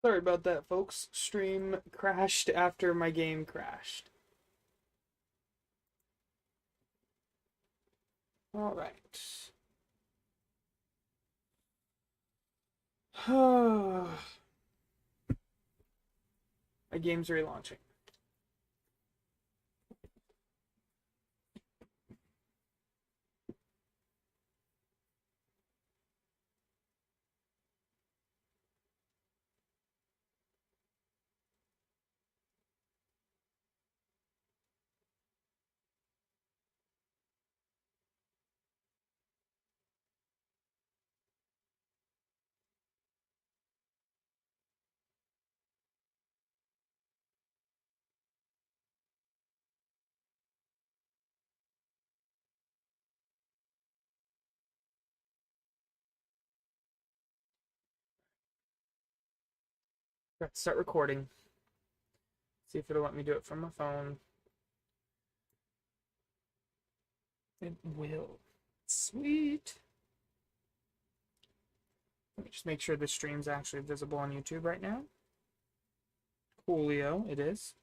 Sorry about that, folks. Stream crashed after my game crashed. All right. My game's relaunching. Let's start recording. See if it'll let me do it from my phone. It will. Sweet. Let me just make sure the stream's actually visible on YouTube right now. Coolio, it is.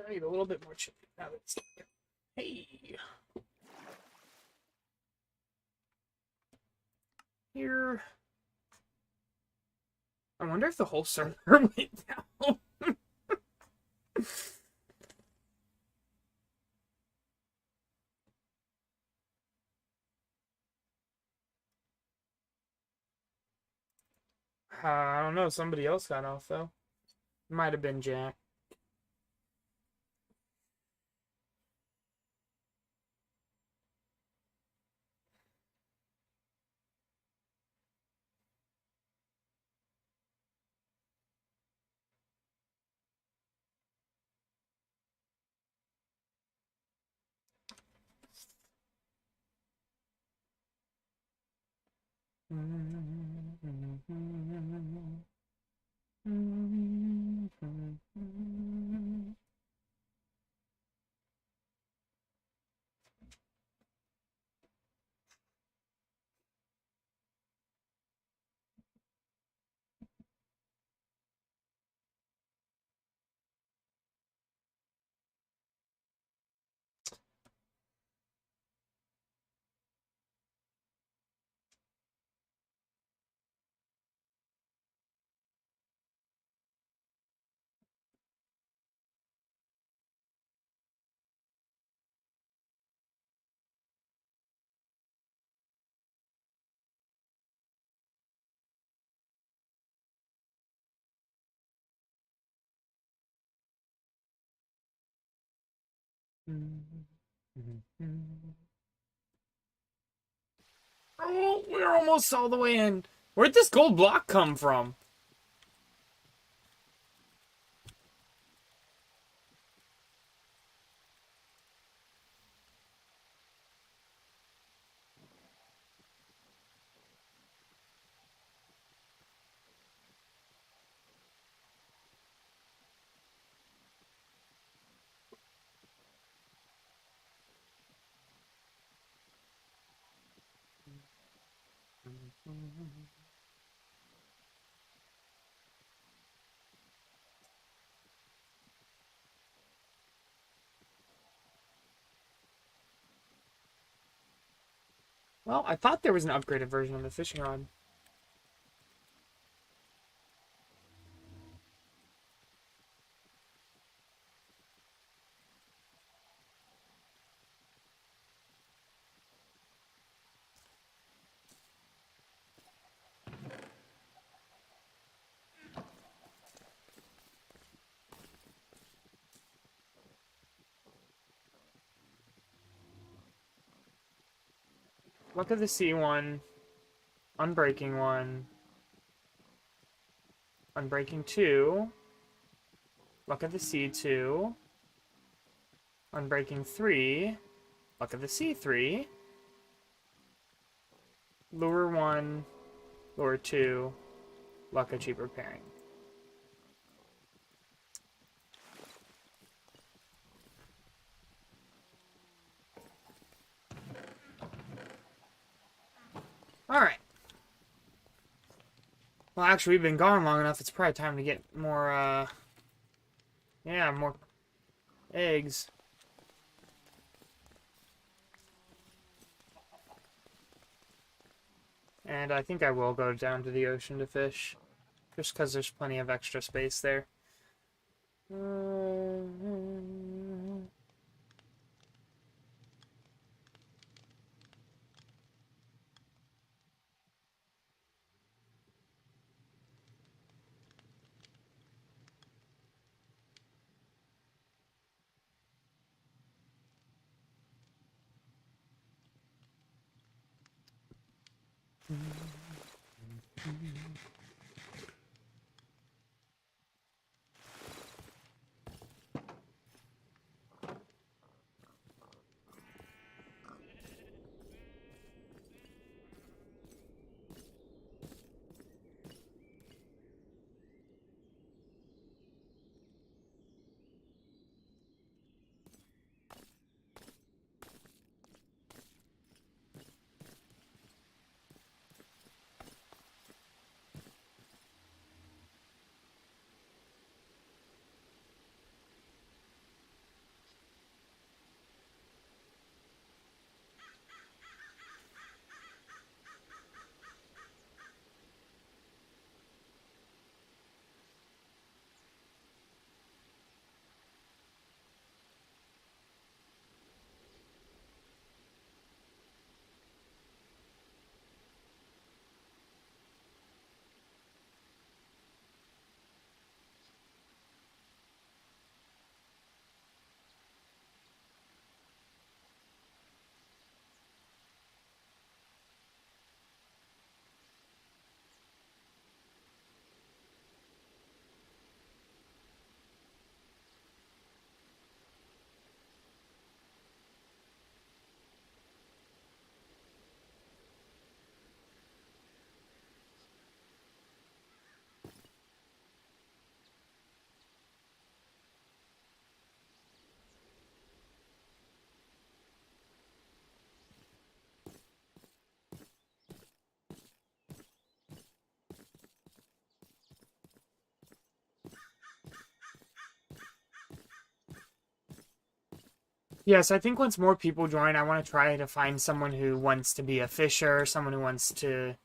I need a little bit more chili. Now that's hey here. I wonder if the whole server went down. I don't know. Somebody else got off though. Might have been Jack. Oh, we're almost all the way in. Where'd this gold block come from? Well, I thought there was an upgraded version of the fishing rod. Luck of the Sea one, Unbreaking one, Unbreaking 2, Luck of the Sea 2, Unbreaking 3, Luck of the Sea 3, Lure 1, Lure 2, Luck of Cheaper Pairing. Alright. Well, actually, we've been gone long enough. It's probably time to get more, yeah, more eggs. And I think I will go down to the ocean to fish. Just because there's plenty of extra space there. Yes, I think once more people join, I want to try to find someone who wants to be a fisher, someone who wants to...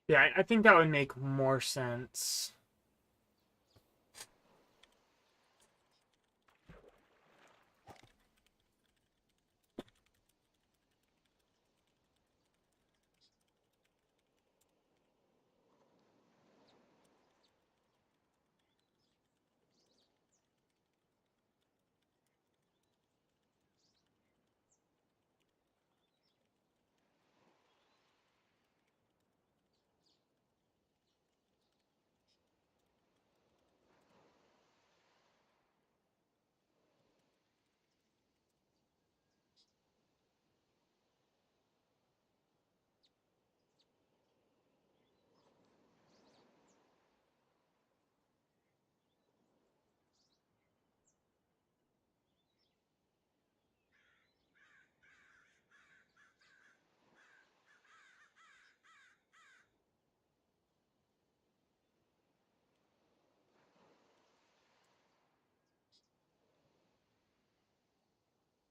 Yeah, I think that would make more sense.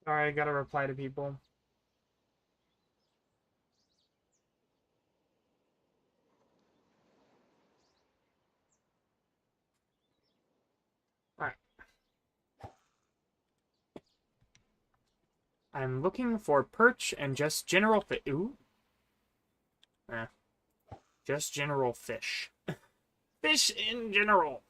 All right, I gotta reply to people. All right. I'm looking for perch and just general fish. Ooh. Eh, just general fish. Fish in general.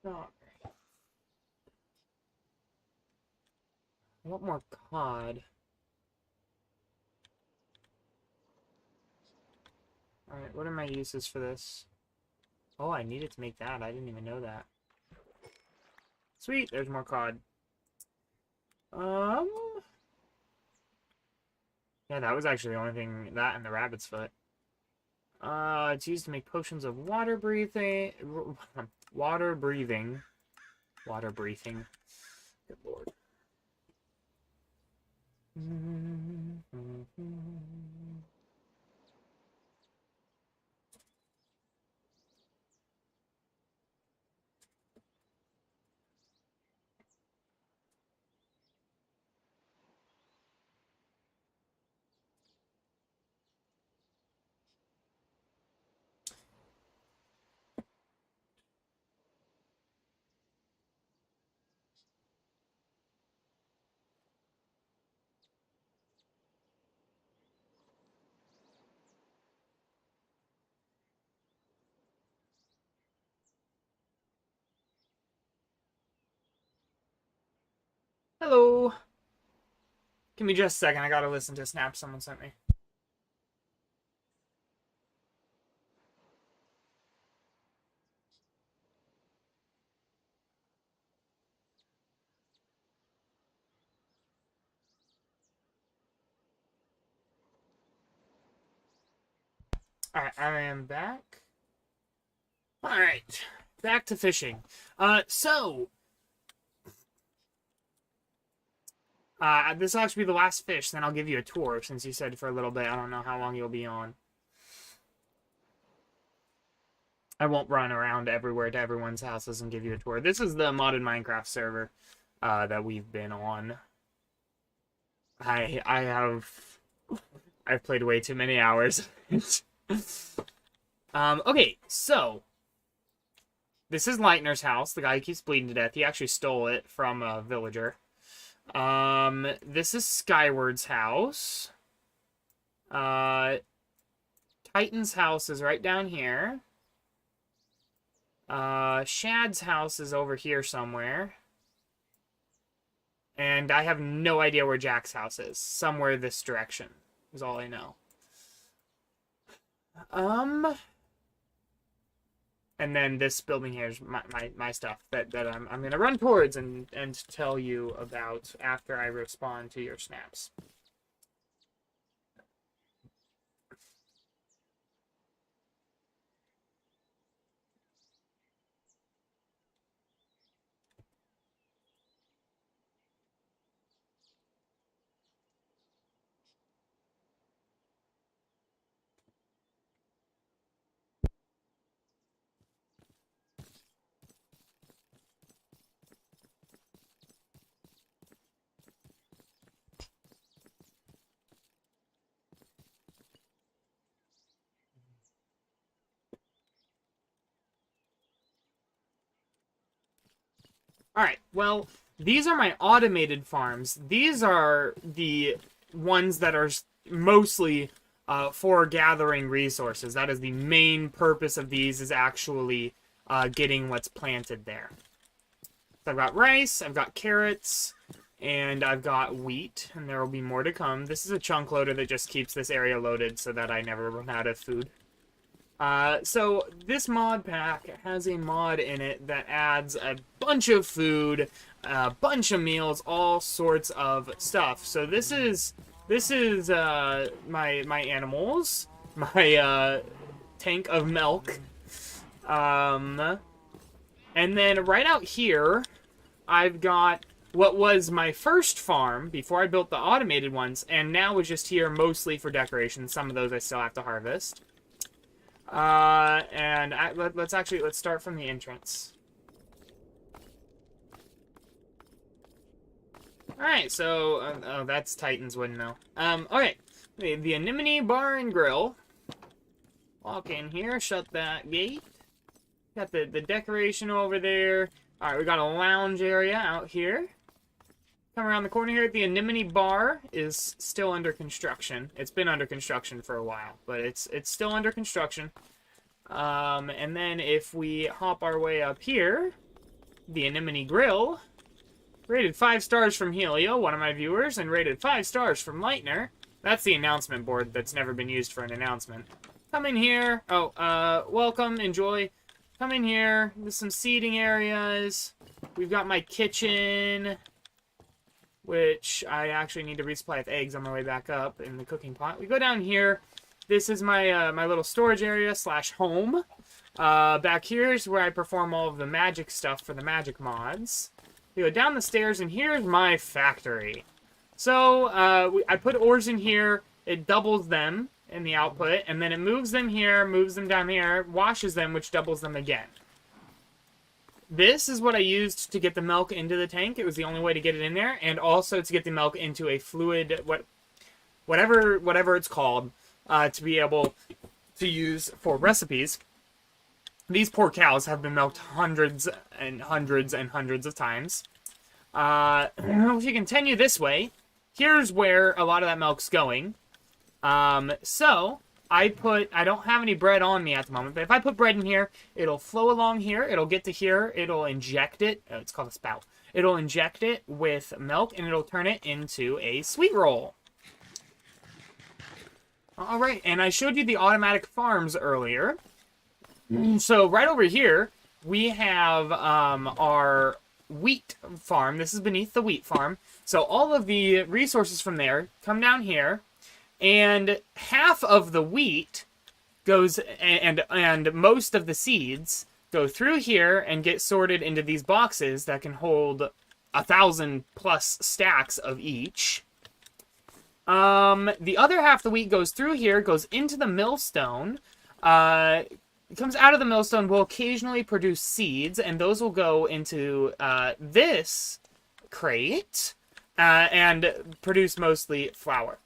Oh, I want more cod. All right, what are my uses for this? Oh, I needed to make that. I didn't even know that. Sweet, there's more cod. Um, yeah, that was actually the only thing, that and the rabbit's foot. It's used to make potions of water breathing. Water breathing. Water breathing. Good lord. Hello. Give me just a second. I gotta listen to a snap someone sent me. Alright, I am back. Alright, back to fishing. This will actually be the last fish, then I'll give you a tour, since you said for a little bit. I don't know how long you'll be on. I won't run around everywhere to everyone's houses and give you a tour. This is the modded Minecraft server that we've been on. I've played way too many hours. Okay, so this is Lightner's house, the guy who keeps bleeding to death. He actually stole it from a villager. This is Skyward's house. Titan's house is right down here. Shad's house is over here somewhere. And I have no idea where Jack's house is. Somewhere this direction is all I know. And then this building here is my stuff that I'm gonna run towards and tell you about after I respond to your snaps. Alright, well, these are my automated farms. These are the ones that are mostly for gathering resources. That is the main purpose of these, is actually getting what's planted there. So I've got rice, I've got carrots, and I've got wheat, and there will be more to come. This is a chunk loader that just keeps this area loaded so that I never run out of food. So this mod pack has a mod in it that adds a bunch of food, a bunch of meals, all sorts of stuff. So this is my animals, my tank of milk, and then right out here I've got what was my first farm before I built the automated ones, and now is just here mostly for decoration. Some of those I still have to harvest. Let's start from the entrance. Alright, so, oh, that's Titan's windmill. Okay, the Anemone Bar and Grill. Walk in here, shut that gate. Got the decoration over there. Alright, we got a lounge area out here. Come around the corner here. The Anemone Bar is still under construction. It's been under construction for a while, but it's still under construction. And then if we hop our way up here, the Anemone Grill, rated 5 stars from Helio, one of my viewers, and rated 5 stars from Lightner. That's the announcement board that's never been used for an announcement. Come in here. Oh, welcome, enjoy. Come in here. There's some seating areas. We've got my kitchen, which I actually need to resupply with eggs on my way back up in the cooking pot. We go down here. This is my my little storage area / home. Back here is where I perform all of the magic stuff for the magic mods. We go down the stairs, and here's my factory. So I put ores in here. It doubles them in the output, and then it moves them here, moves them down here, washes them, which doubles them again. This is what I used to get the milk into the tank. It was the only way to get it in there, and also to get the milk into a fluid, whatever it's called, to be able to use for recipes. These poor cows have been milked hundreds and hundreds and hundreds of times. If you continue this way, here's where a lot of that milk's going. So I don't have any bread on me at the moment, but if I put bread in here, it'll flow along here, it'll get to here, it'll inject it, it's called a spout. It'll inject it with milk, and it'll turn it into a sweet roll. Alright, and I showed you the automatic farms earlier. So right over here, we have our wheat farm. This is beneath the wheat farm. So all of the resources from there come down here, and half of the wheat goes and most of the seeds go through here and get sorted into these boxes that can hold 1,000 plus stacks of each. The other half of the wheat goes through here, goes into the millstone. It comes out of the millstone, will occasionally produce seeds, and those will go into this crate and produce mostly flour.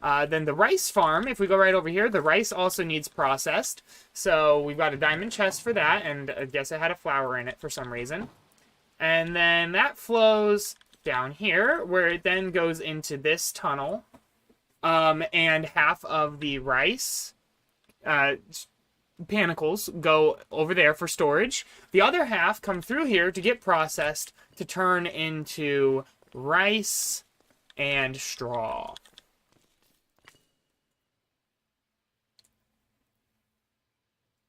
Then the rice farm, if we go right over here, the rice also needs processed. So we've got a diamond chest for that, and I guess it had a flour in it for some reason. And then that flows down here, where it then goes into this tunnel. And half of the rice panicles go over there for storage. The other half come through here to get processed to turn into rice and straw.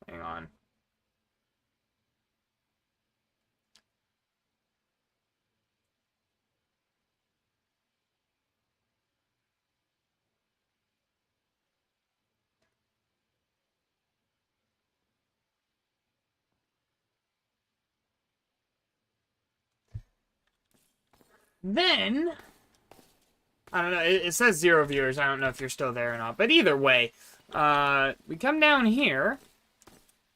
Hang on. Then, I don't know, it says 0 viewers. I don't know if you're still there or not. But either way, we come down here.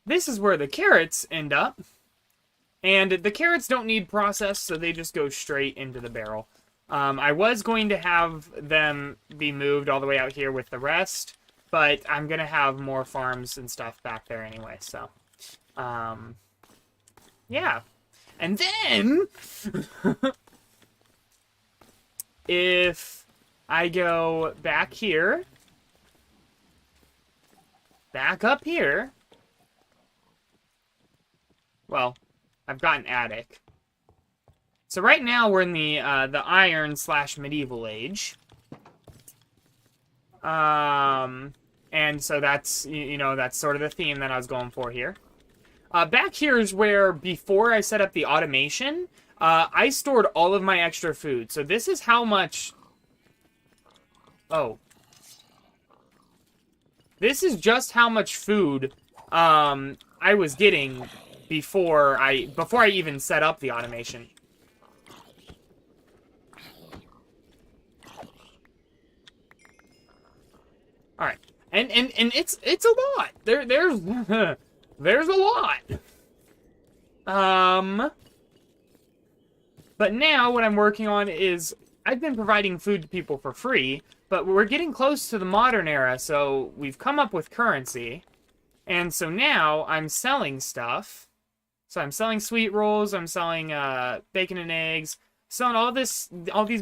This is where the carrots end up. And the carrots don't need processed, so they just go straight into the barrel. I was going to have them be moved all the way out here with the rest, but I'm going to have more farms and stuff back there anyway, so. Yeah. And then, if I go back here, back up here, well, I've got an attic. So right now we're in the Iron/Medieval Age. And so that's, you know, that's sort of the theme that I was going for here. Back here is where, before I set up the automation, I stored all of my extra food. So this is how much... Oh. This is just how much food I was getting before I even set up the automation. All right, and it's a lot. There's there's a lot. But now what I'm working on is I've been providing food to people for free, but we're getting close to the modern era, so we've come up with currency, and so now I'm selling stuff. So I'm selling sweet rolls, I'm selling bacon and eggs, selling all these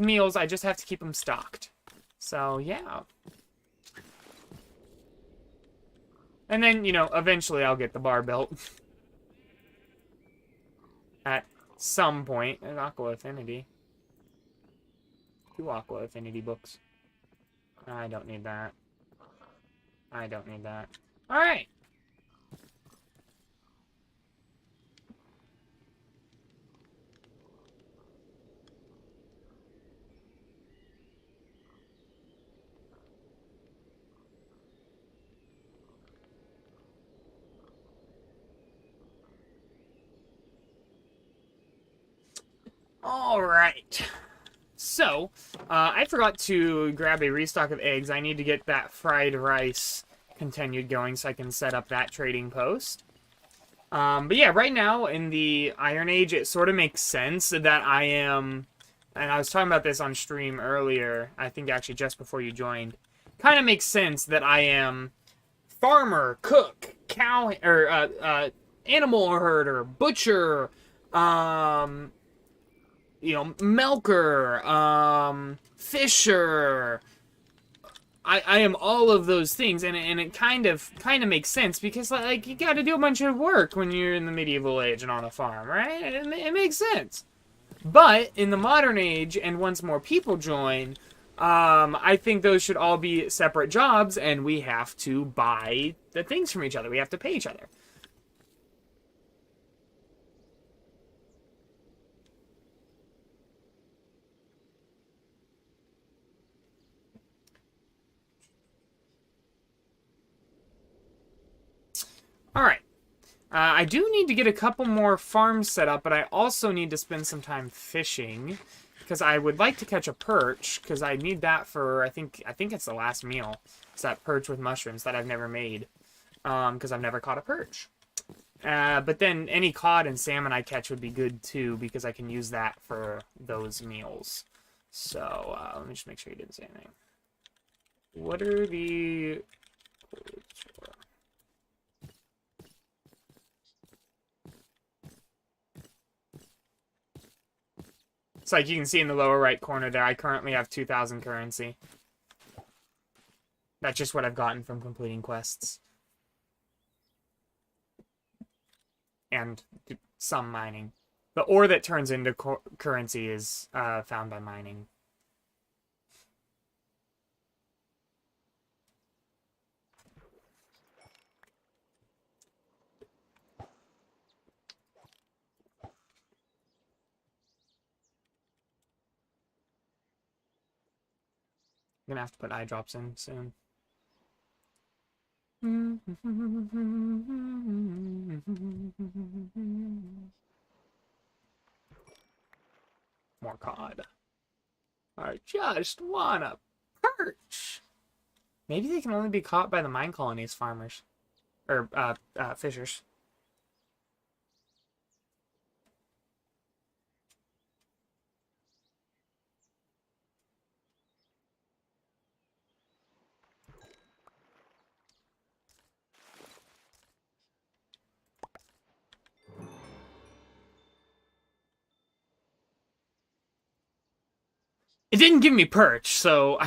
meals. I just have to keep them stocked. So yeah. And then, you know, eventually I'll get the bar built. At some point. There's Aqua Affinity. 2 Aqua Affinity books. I don't need that. I don't need that. Alright. Alright. So, I forgot to grab a restock of eggs. I need to get that fried rice continued going so I can set up that trading post. But yeah, right now in the Iron Age, it sort of makes sense that I am... And I was talking about this on stream earlier, I think actually just before you joined. Kind of makes sense that I am farmer, cook, cow, or animal herder, butcher, you know, melker, fisher. I am all of those things, and it kind of makes sense because, like, you got to do a bunch of work when you're in the medieval age and on a farm, right? It makes sense. But in the modern age, and once more people join, I think those should all be separate jobs, and we have to buy the things from each other. We have to pay each other. I do need to get a couple more farms set up, but I also need to spend some time fishing. Because I would like to catch a perch, because I need that for, I think it's the last meal. It's that perch with mushrooms that I've never made. Because I've never caught a perch. But then any cod and salmon I catch would be good too, because I can use that for those meals. So, let me just make sure you didn't say anything. What are the... It's like you can see in the lower right corner there, I currently have 2,000 currency. That's just what I've gotten from completing quests. And some mining. The ore that turns into currency is found by mining. I'm gonna have to put eye drops in soon. More cod. I just wanna perch. Maybe they can only be caught by the mine colonies farmers. Or, fishers. It didn't give me perch, so...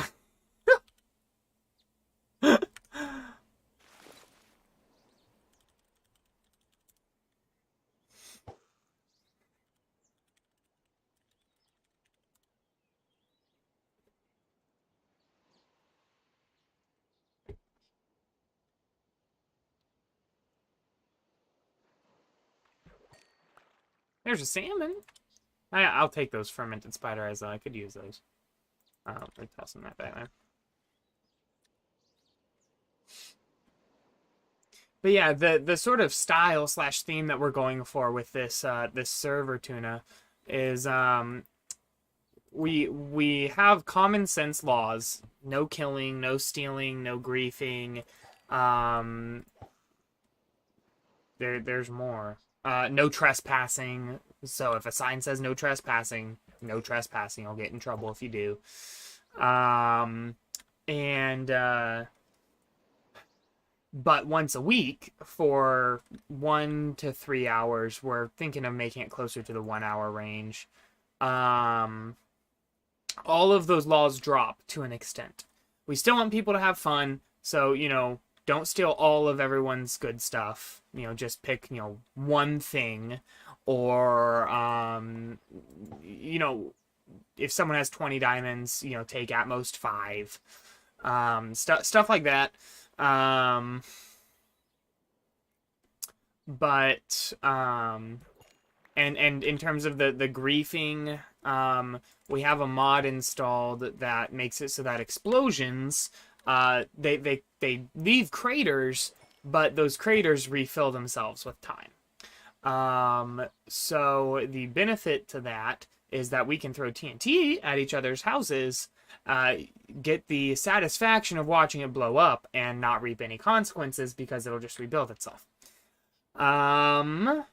There's a salmon. I'll take those fermented spider eyes, though. I could use those. We're tossing that back there. But yeah, the sort of style slash theme that we're going for with this this server tuna is we have common sense laws: no killing, no stealing, no griefing. There's more. No trespassing. So if a sign says no trespassing, no trespassing. You'll get in trouble if you do. But once a week for 1 to 3 hours, we're thinking of making it closer to the 1 hour range. All of those laws drop to an extent. We still want people to have fun, so, you know, don't steal all of everyone's good stuff. You know, just pick, you know, one thing. Or, you know, if someone has 20 diamonds, you know, take at most 5. Stuff like that. And in terms of the griefing, we have a mod installed that makes it so that explosions, they leave craters, but those craters refill themselves with time. So the benefit to that is that we can throw TNT at each other's houses, get the satisfaction of watching it blow up and not reap any consequences because it'll just rebuild itself. But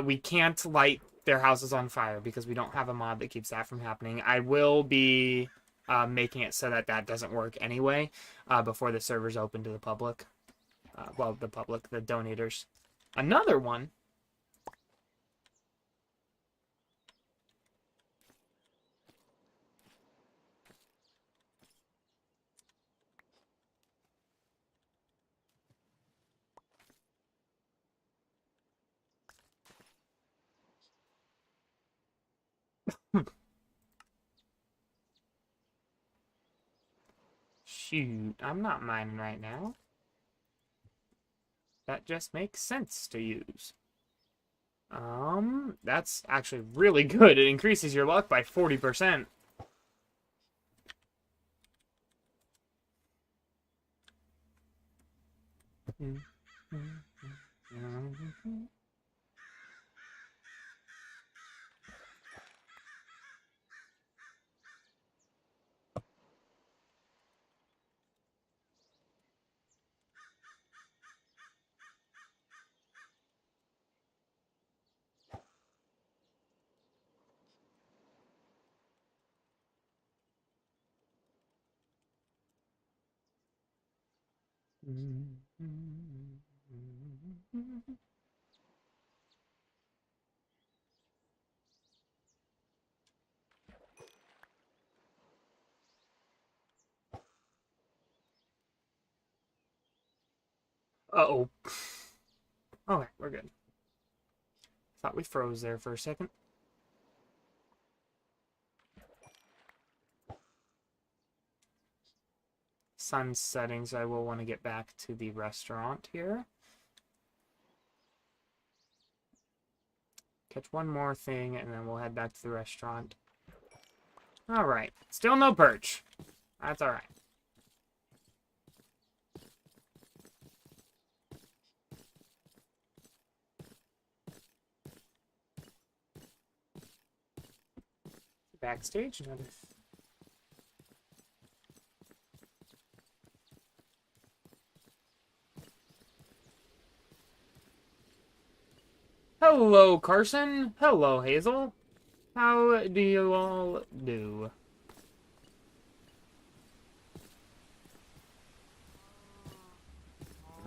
we can't light their houses on fire because we don't have a mod that keeps that from happening. I will be making it so that that doesn't work anyway before the server's open to the public. Well, the public, the donators. Another one. Shoot, I'm not mining right now. That just makes sense to use. That's actually really good. It increases your luck by 40%. Uh-oh. Okay, we're good. Thought we froze there for a second. Sun's setting, so I will want to get back to the restaurant here. Catch one more thing, and then we'll head back to the restaurant. Alright. Still no perch. That's alright. Backstage. Another. Hello, Carson. Hello, Hazel. How do you all do?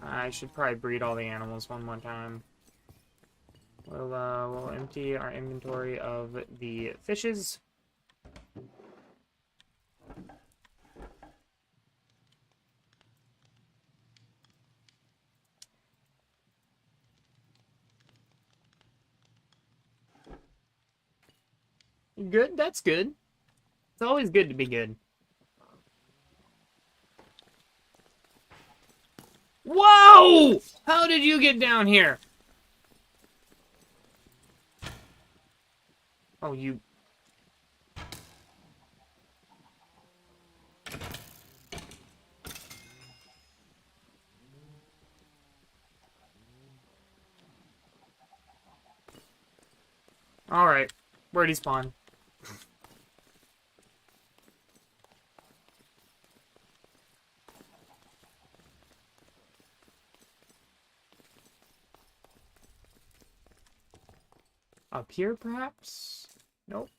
I should probably breed all the animals one more time. We'll empty our inventory of the fishes. Good, that's good. It's always good to be good. Whoa! How did you get down here? Oh, you... Alright. Where'd he spawn? Up here, perhaps? Nope.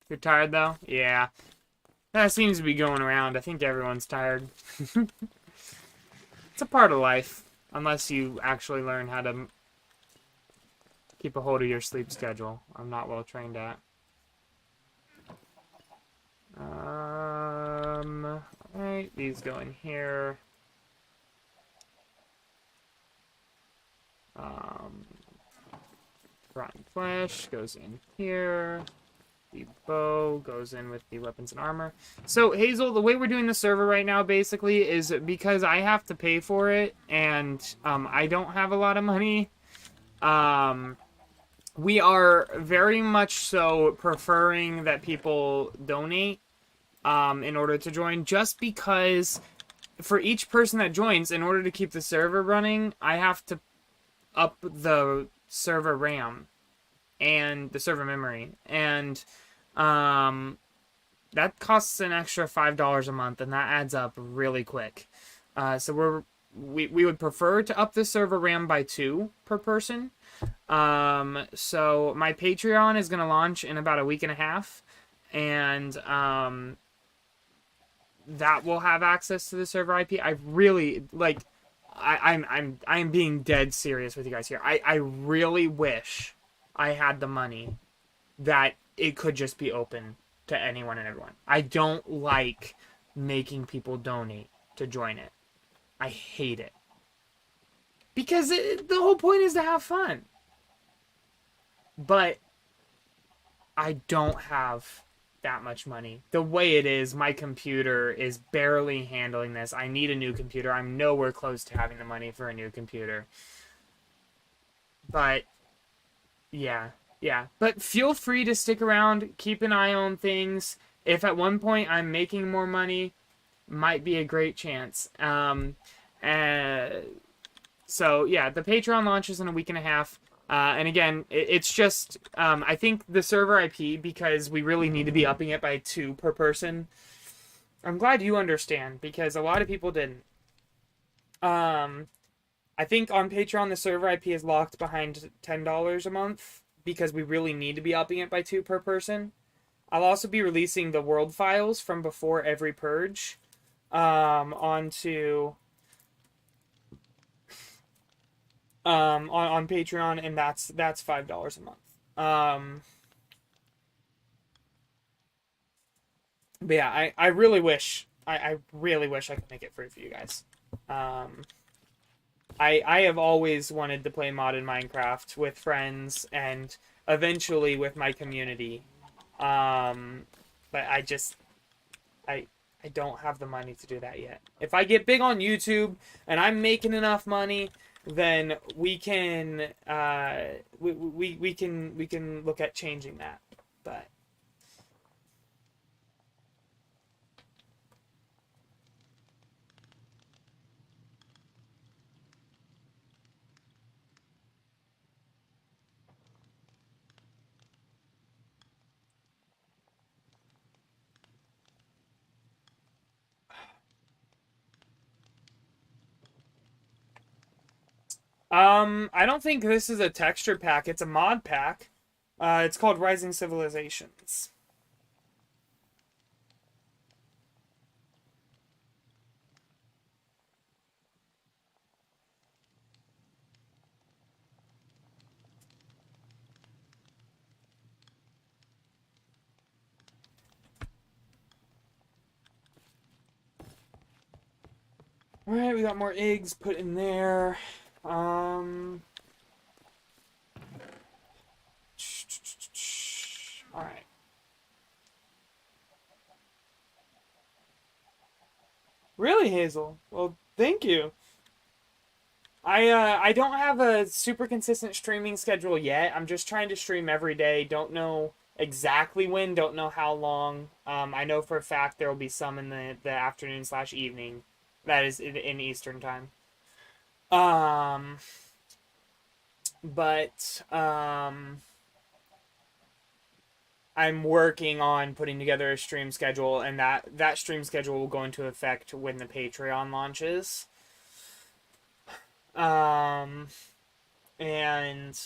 You're tired, though? Yeah. That seems to be going around. I think everyone's tired. It's a part of life. Unless you actually learn how to keep a hold of your sleep schedule. I'm not well trained at. Alright, these go in here. Rotten flesh goes in here. The bow goes in with the weapons and armor. So, Hazel, the way we're doing the server right now, basically, is because I have to pay for it, and I don't have a lot of money. We are very much so preferring that people donate in order to join, just because for each person that joins, in order to keep the server running, I have to up the server RAM and the server memory, and that costs an extra $5 a month, and that adds up really quick. So we would prefer to up the server RAM by 2 per person. So my Patreon is going to launch in about a week and a half, and that will have access to the server IP. I really like. I'm being dead serious with you guys here. I really wish I had the money that it could just be open to anyone and everyone. I don't like making people donate to join it. I hate it. Because the whole point is to have fun. But I don't have that much money. The way it is, my computer is barely handling this. I need a new computer. I'm nowhere close to having the money for a new computer. But, yeah. But feel free to stick around, keep an eye on things. If at one point I'm making more money, might be a great chance. So yeah, the Patreon launches in a week and a half. And again, it's just I think the server IP, because we really need to be upping it by 2 per person. I'm glad you understand, because a lot of people didn't. I think on Patreon the server IP is locked behind $10 a month because we really need to be upping it by 2 per person. I'll also be releasing the world files from before every purge onto on Patreon, and that's $5 a month. But yeah, I really wish I really wish I could make it free for you guys. I have always wanted to play modded Minecraft with friends and eventually with my community. But I I don't have the money to do that yet. If I get big on YouTube and I'm making enough money, then we can we can look at changing that. But I don't think this is a texture pack. It's a mod pack. It's called Rising Civilizations. All right, we got more eggs put in there. All right. Really, Hazel? Well, thank you. I don't have a super consistent streaming schedule yet. I'm just trying to stream every day. Don't know exactly when, don't know how long. I know for a fact there will be some in the afternoon slash evening. That is in Eastern time. Um, but I'm working on putting together a stream schedule, and that stream schedule will go into effect when the Patreon launches. Um, and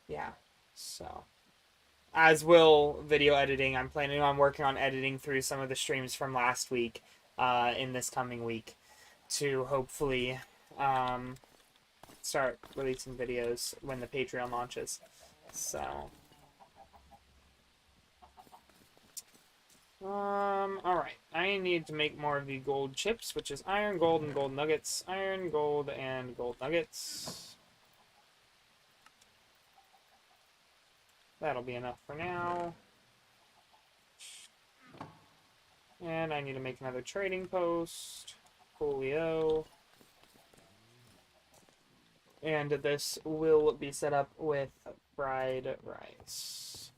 yeah, so as will video editing. I'm planning on working on editing through some of the streams from last week in this coming week to hopefully start releasing videos when the Patreon launches. So all right, I need to make more of the gold chips, which is iron, gold, and gold nuggets. Iron, gold, and gold nuggets. That'll be enough for now. And I need to make another trading post. Coolio. And this will be set up with fried rice.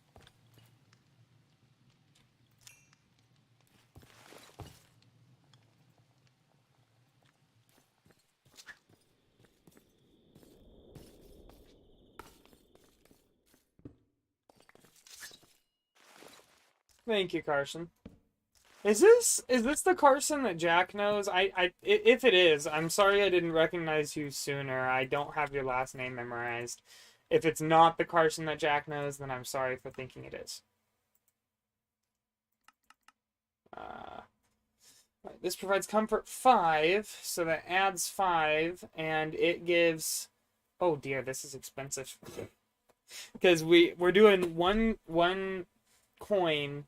Thank you, Carson. Is this the Carson that Jack knows? If it is, I'm sorry I didn't recognize you sooner. I don't have your last name memorized. If it's not the Carson that Jack knows, then I'm sorry for thinking it is. This provides comfort 5, so that adds 5, and it gives. Oh dear, this is expensive. Because we're doing one coin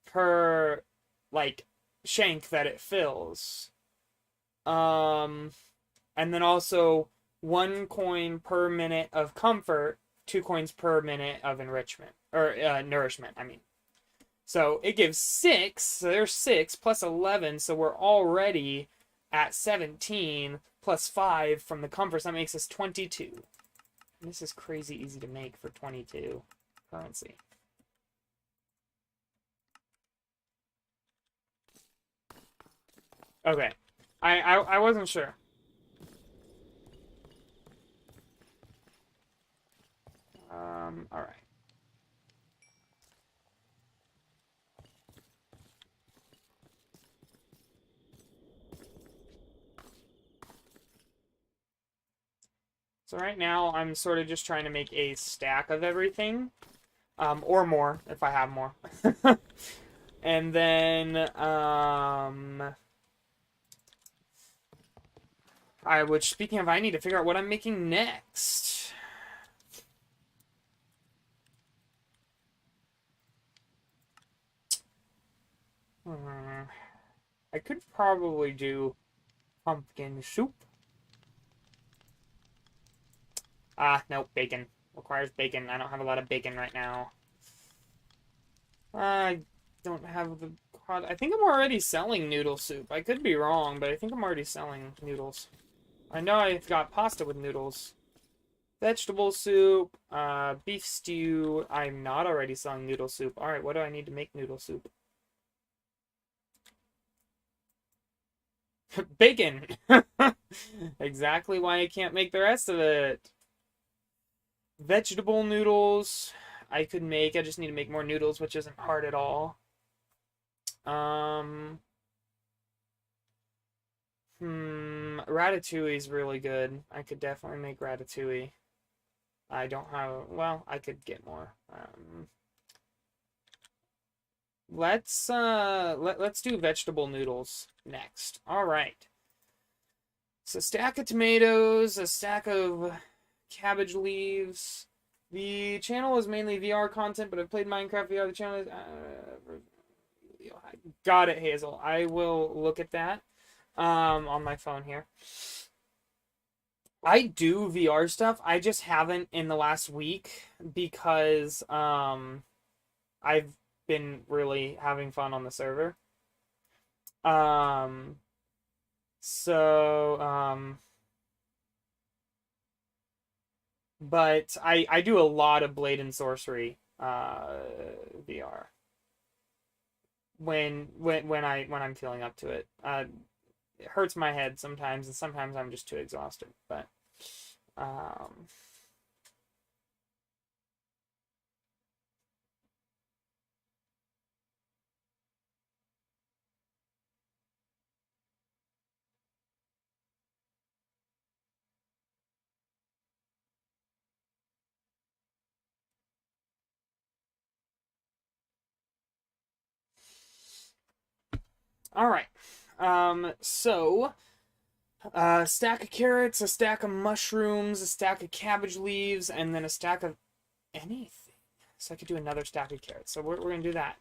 per like shank that it fills. And then also 1 coin per minute of comfort, 2 coins per minute of enrichment or nourishment, I mean. So it gives 6, so there's 6 plus 11, so we're already at 17 plus 5 from the comfort, so that makes us 22. And this is crazy easy to make for 22 currency. Okay. I wasn't sure. All right. So right now, I'm sort of just trying to make a stack of everything, or more, if I have more. And then, speaking of, I need to figure out what I'm making next. I could probably do pumpkin soup. No, bacon. Requires bacon. I don't have a lot of bacon right now. I don't have the... I think I'm already selling noodle soup. I could be wrong, but I think I'm already selling noodles. I know I've got pasta with noodles. Vegetable soup, beef stew. I'm not already selling noodle soup. Alright, what do I need to make noodle soup? Bacon! Exactly why I can't make the rest of it. Vegetable noodles. I could make. I just need to make more noodles, which isn't hard at all. Ratatouille is really good. I could definitely make ratatouille. I don't have... Well, I could get more. Let's do vegetable noodles next. All right. So, stack of tomatoes, a stack of cabbage leaves. The channel is mainly VR content, but I've played Minecraft VR. The channel is... got it, Hazel. I will look at that on my phone here. I do VR stuff. I just haven't in the last week because I've been really having fun on the server. But I do a lot of Blade and Sorcery VR when I'm feeling up to it. It hurts my head sometimes, and sometimes I'm just too exhausted. But all right. So a stack of carrots, a stack of mushrooms, a stack of cabbage leaves, and then a stack of anything. So I could do another stack of carrots. So we're gonna do that.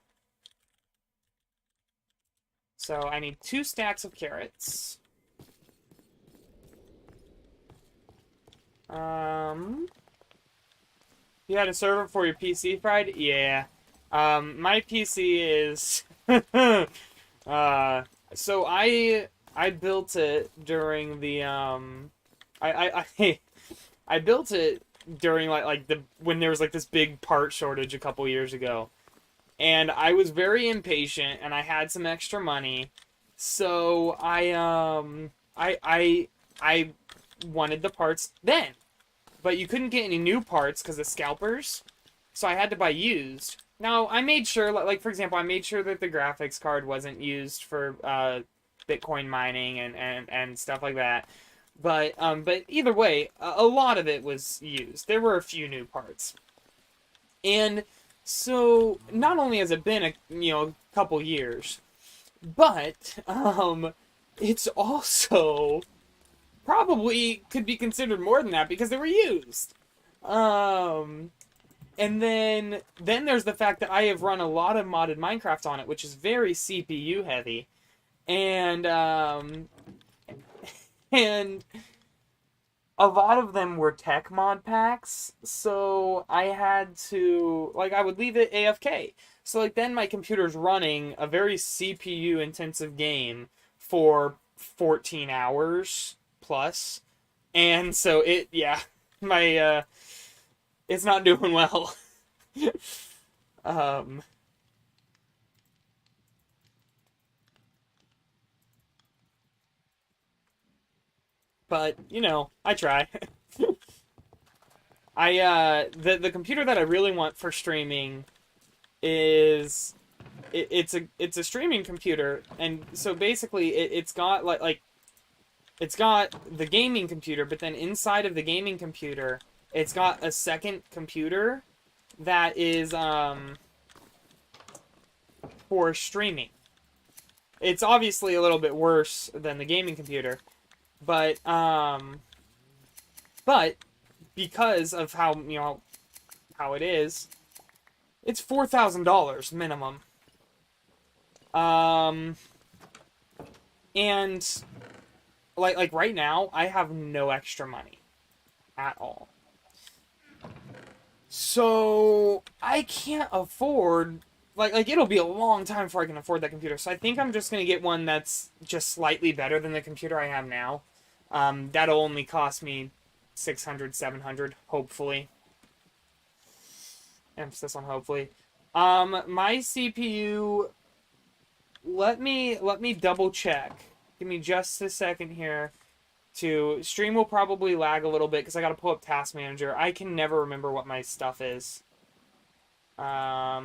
So I need 2 stacks of carrots. You had a server for your PC, Fried? Yeah. My PC is so I built it during the I built it during like the when there was like this big part shortage a couple years ago. And I was very impatient and I had some extra money. So I wanted the parts then. But you couldn't get any new parts because of scalpers. So I had to buy used. Now, I made sure, like, for example, I made sure that the graphics card wasn't used for Bitcoin mining and stuff like that. But either way, a lot of it was used. There were a few new parts. And so, not only has it been a couple years, but it's also probably could be considered more than that because they were used. And then there's the fact that I have run a lot of modded Minecraft on it, which is very CPU heavy, and and a lot of them were tech mod packs, so I had to I would leave it AFK. So then my computer's running a very CPU intensive game for 14 hours plus, and so my it's not doing well. um, but I try. The computer that I really want for streaming is it's a streaming computer, and so basically it's got like it's got the gaming computer, but then inside of the gaming computer, it's got a second computer that is for streaming. It's obviously a little bit worse than the gaming computer, but because of how how it is, it's $4,000 minimum. And like right now, I have no extra money at all. So I can't afford like it'll be a long time before I can afford that computer. So I think I'm just gonna get one that's just slightly better than the computer I have now. That'll only cost me 600, 700, hopefully. Emphasis on hopefully. My CPU. Let me double check. Give me just a second here. Stream will probably lag a little bit because I got to pull up Task Manager. I can never remember what my stuff is. Yeah,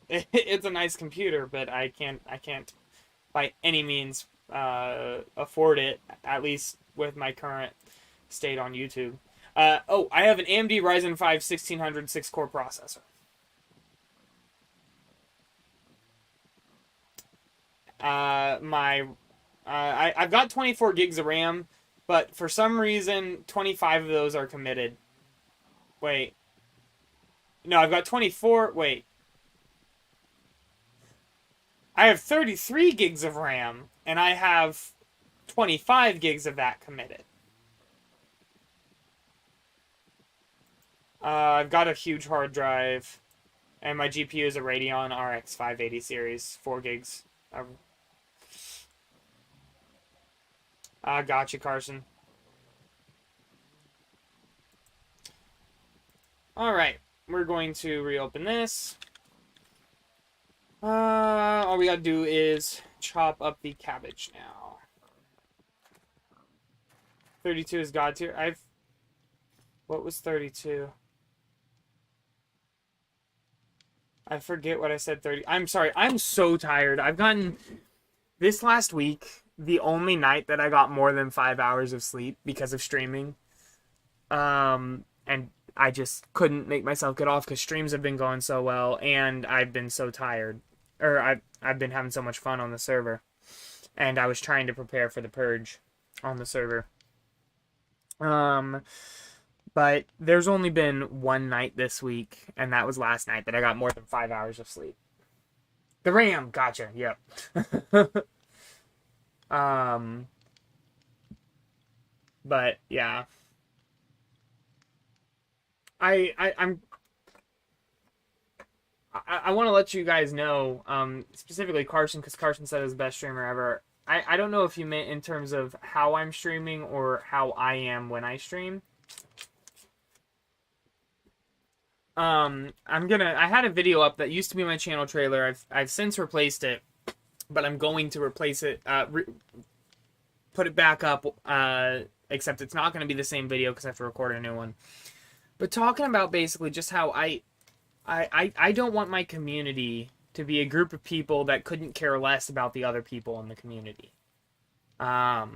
it's a nice computer, but I can't by any means afford it, at least with my current state on YouTube. Oh, I have an AMD Ryzen 5 1600 6-core processor. I've got 24 gigs of RAM, but for some reason 25 of those are committed. Wait. No, I've got 24. Wait. I have 33 gigs of RAM, and I have 25 gigs of that committed. I've got a huge hard drive, and my GPU is a Radeon RX 580 series, 4 gigs. Gotcha, Carson. Alright, we're going to reopen this. All we gotta do is chop up the cabbage now. 32 is God tier. What was 32? I forget what I said 30. I'm sorry. I'm so tired. I've gotten this last week, the only night that I got more than 5 hours of sleep because of streaming. And I just couldn't make myself get off because streams have been going so well, and I've been so tired. Or I've been having so much fun on the server. And I was trying to prepare for the purge on the server. But there's only been one night this week, and that was last night, that I got more than 5 hours of sleep. The RAM, gotcha, yep. But yeah. I want to let you guys know, specifically Carson, because Carson said it was the best streamer ever. I don't know if you meant in terms of how I'm streaming or how I am when I stream. I had a video up that used to be my channel trailer. I've since replaced it, but I'm going to replace it, put it back up, except it's not going to be the same video because I have to record a new one. But talking about basically just how I don't want my community to be a group of people that couldn't care less about the other people in the community. Right.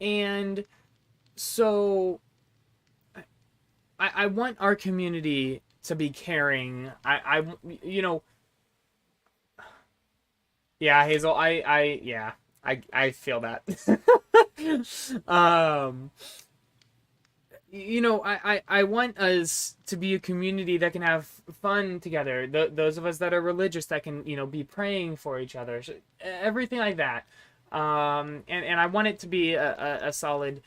And so I want our community to be caring. You know, yeah, Hazel, yeah, I feel that. You know, I want us to be a community that can have fun together. Those of us that are religious that can, you know, be praying for each other, everything like that. And I want it to be a solid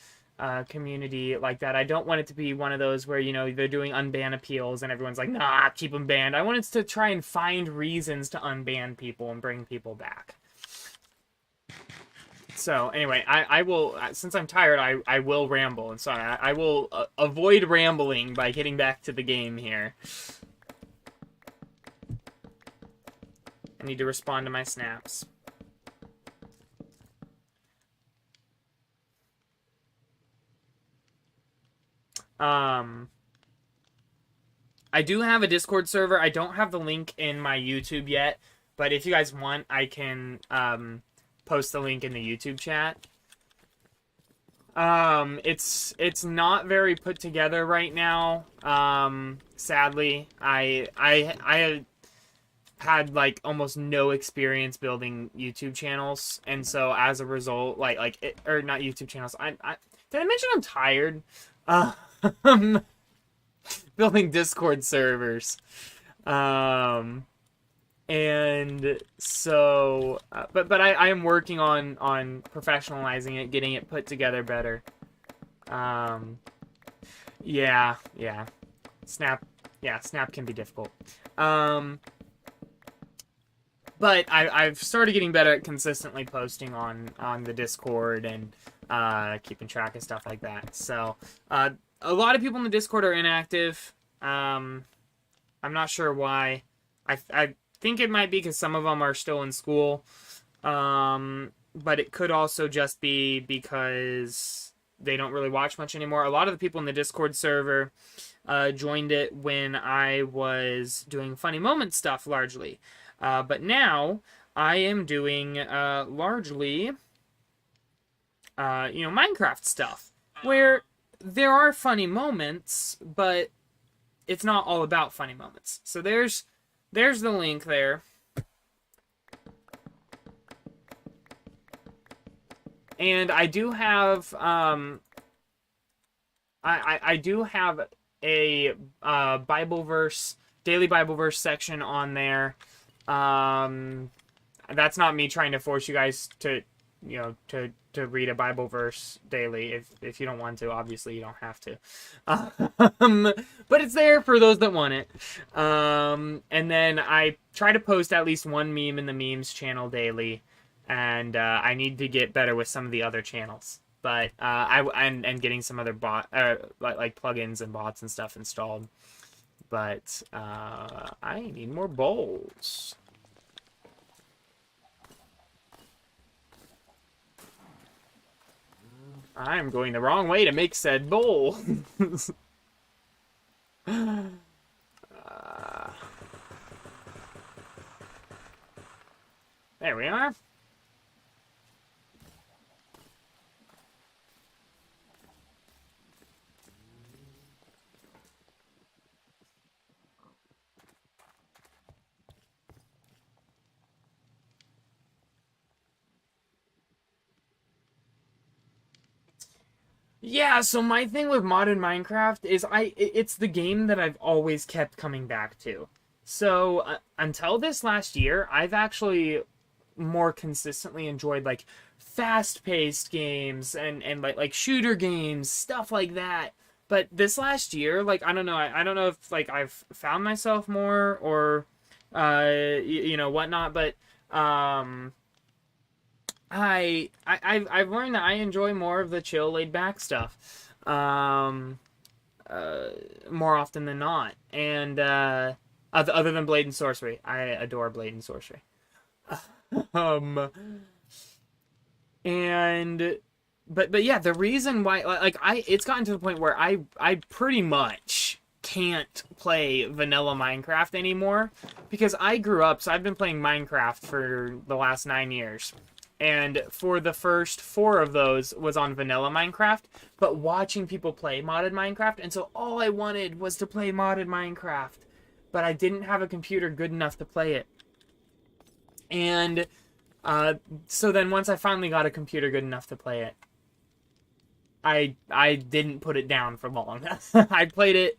community like that. I don't want it to be one of those where, you know, they're doing unban appeals and everyone's like, nah, keep them banned. I want us to try and find reasons to unban people and bring people back. So anyway, I will, since I'm tired, I will ramble, and so I will avoid rambling by getting back to the game here. I need to respond to my snaps. I do have a Discord server. I don't have the link in my YouTube yet, but if you guys want, I can post the link in the YouTube chat. It's not very put together right now. Sadly, I had like almost no experience building YouTube channels, and so as a result, or not YouTube channels. I did I mention I'm tired? Building Discord servers. And so, but I am working on professionalizing it, getting it put together better. Yeah. Snap can be difficult. But I've started getting better at consistently posting on the Discord and keeping track of stuff like that. So, a lot of people in the Discord are inactive. I'm not sure why. I think it might be because some of them are still in school. But it could also just be because they don't really watch much anymore. A lot of the people in the Discord server joined it when I was doing funny moment stuff largely. But now I am doing largely, Minecraft stuff where there are funny moments, but it's not all about funny moments. So there's the link there. And I do have I do have a Bible verse, daily Bible verse section on there. That's not me trying to force you guys to read a Bible verse daily. If you don't want to, obviously you don't have to. But it's there for those that want it. And then I try to post at least one meme in the memes channel daily, and I need to get better with some of the other channels. But and getting some other like plugins and bots and stuff installed. But I need more bowls. I'm going the wrong way to make said bowl. There we are. Yeah, so my thing with modded Minecraft is it's the game that I've always kept coming back to. So until this last year, I've actually more consistently enjoyed like fast-paced games and like shooter games, stuff like that. But this last year, like I don't know if like I've found myself more or whatnot, but I've learned that I enjoy more of the chill, laid back stuff, more often than not. And other than Blade and Sorcery, I adore Blade and Sorcery. But yeah, the reason why it's gotten to the point where I pretty much can't play vanilla Minecraft anymore because I grew up, so I've been playing Minecraft for the last 9 years. And for the first 4 of those was on vanilla Minecraft, but watching people play modded Minecraft, and so all I wanted was to play modded Minecraft, but I didn't have a computer good enough to play it. And so then once I finally got a computer good enough to play it, I didn't put it down for long. I played it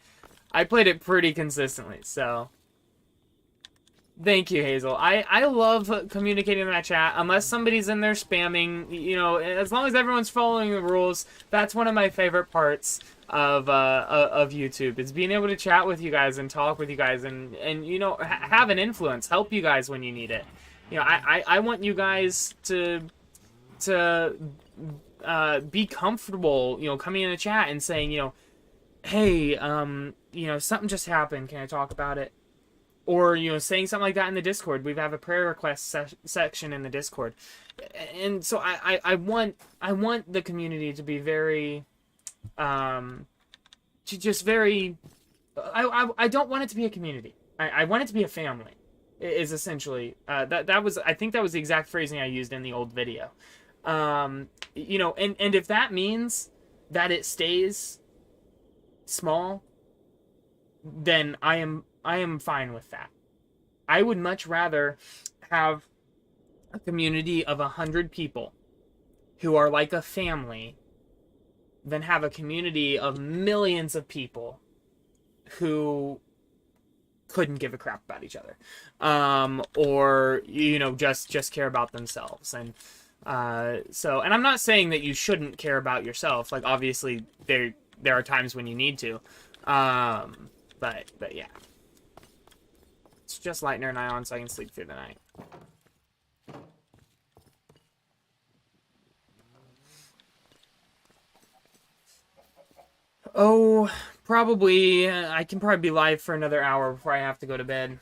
pretty consistently, so thank you, Hazel. I love communicating in that chat. Unless somebody's in there spamming, as long as everyone's following the rules, that's one of my favorite parts of YouTube. It's being able to chat with you guys and talk with you guys and have an influence, help you guys when you need it. I want you guys to to be comfortable, coming in a chat and saying, hey, something just happened. Can I talk about it? Or, saying something like that in the Discord. We have a prayer request section in the Discord. And so I want the community to be very, very, I don't want it to be a community. I want it to be a family, is essentially, I think that was the exact phrasing I used in the old video. And if that means that it stays small, then I am fine with that. I would much rather have a community of 100 people who are like a family than have a community of millions of people who couldn't give a crap about each other, or just care about themselves. And and I'm not saying that you shouldn't care about yourself. Like, obviously there are times when you need to, but yeah, it's just Lightner and I on so I can sleep through the night. Oh, probably. I can probably be live for another hour before I have to go to bed.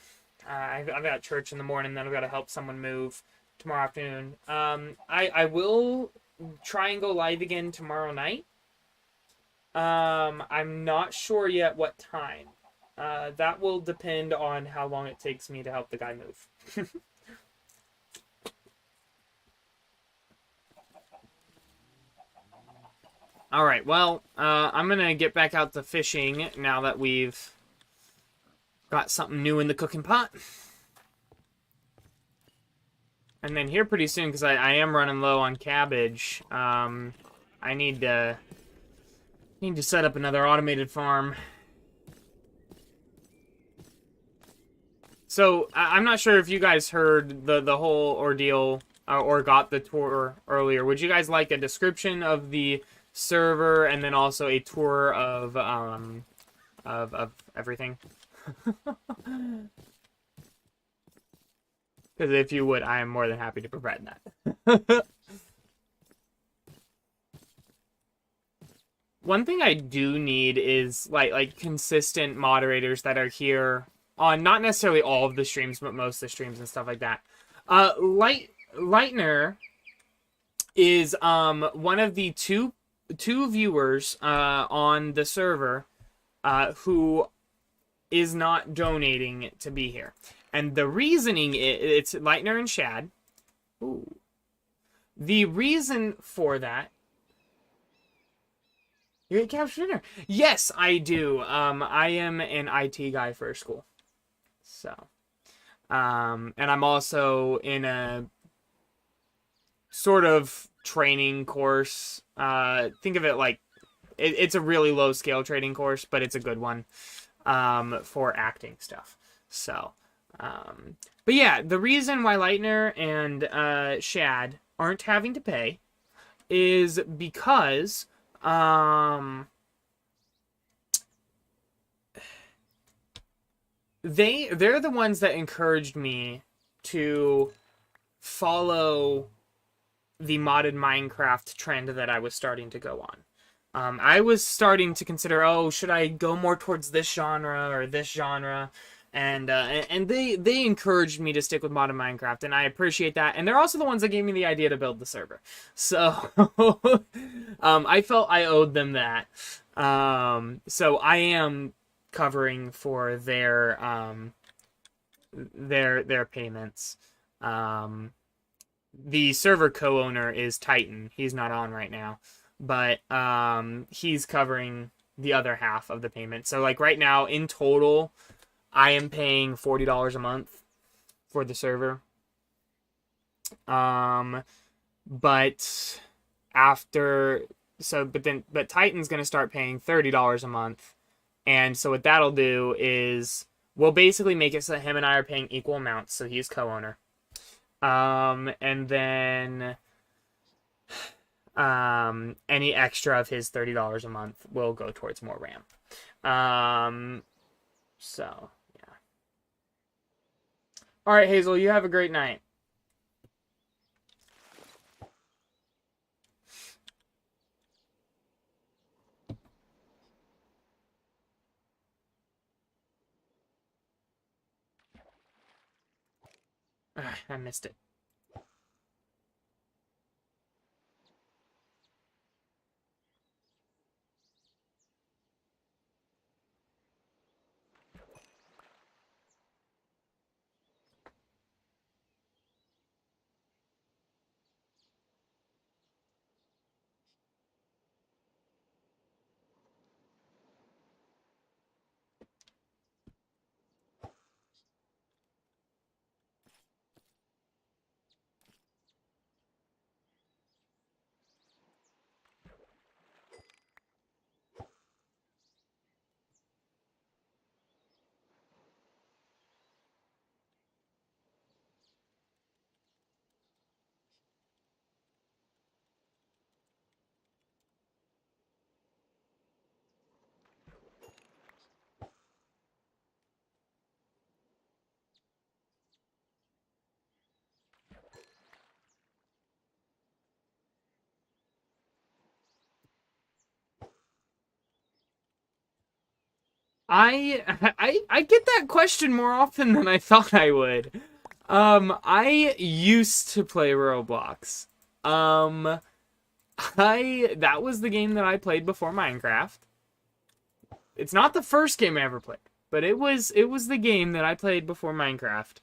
I've got church in the morning, then I've got to help someone move tomorrow afternoon. I will try and go live again tomorrow night. I'm not sure yet what time. That will depend on how long it takes me to help the guy move. All right, well, I'm going to get back out to fishing now that we've got something new in the cooking pot. And then here pretty soon, because I am running low on cabbage, I need to set up another automated farm. So, I'm not sure if you guys heard the whole ordeal, or got the tour earlier. Would you guys like a description of the server and then also a tour of everything? Because if you would, I am more than happy to provide that. One thing I do need is like consistent moderators that are here on not necessarily all of the streams, but most of the streams and stuff like that. Lightner is one of the two viewers on the server who is not donating to be here. And the reasoning it's Lightner and Shad. Ooh. The reason for that. You get cabbage for dinner? Yes, I do. I am an IT guy for school. So, and I'm also in a sort of training course. Think of it like it's a really low scale training course, but it's a good one for acting stuff. So, but yeah, the reason why Lightner and Shad aren't having to pay is because they're the ones that encouraged me to follow the modded Minecraft trend that I was starting to go on. I was starting to consider, should I go more towards this genre or this genre? And they encouraged me to stick with modded Minecraft, and I appreciate that. And they're also the ones that gave me the idea to build the server. So I felt I owed them that. So I am covering for their payments. The server co-owner is Titan. He's not on right now, but he's covering the other half of the payment. So like right now in total, I am paying $40 a month for the server. But Titan's going to start paying $30 a month. And so what that'll do is we'll basically make it so that him and I are paying equal amounts. So he's co-owner. And then any extra of his $30 a month will go towards more RAM. So yeah. All right, Hazel, you have a great night. I missed it. I get that question more often than I thought I would. I used to play Roblox. Um, I that was the game that I played before Minecraft. It's not the first game I ever played, but it was the game that I played before Minecraft.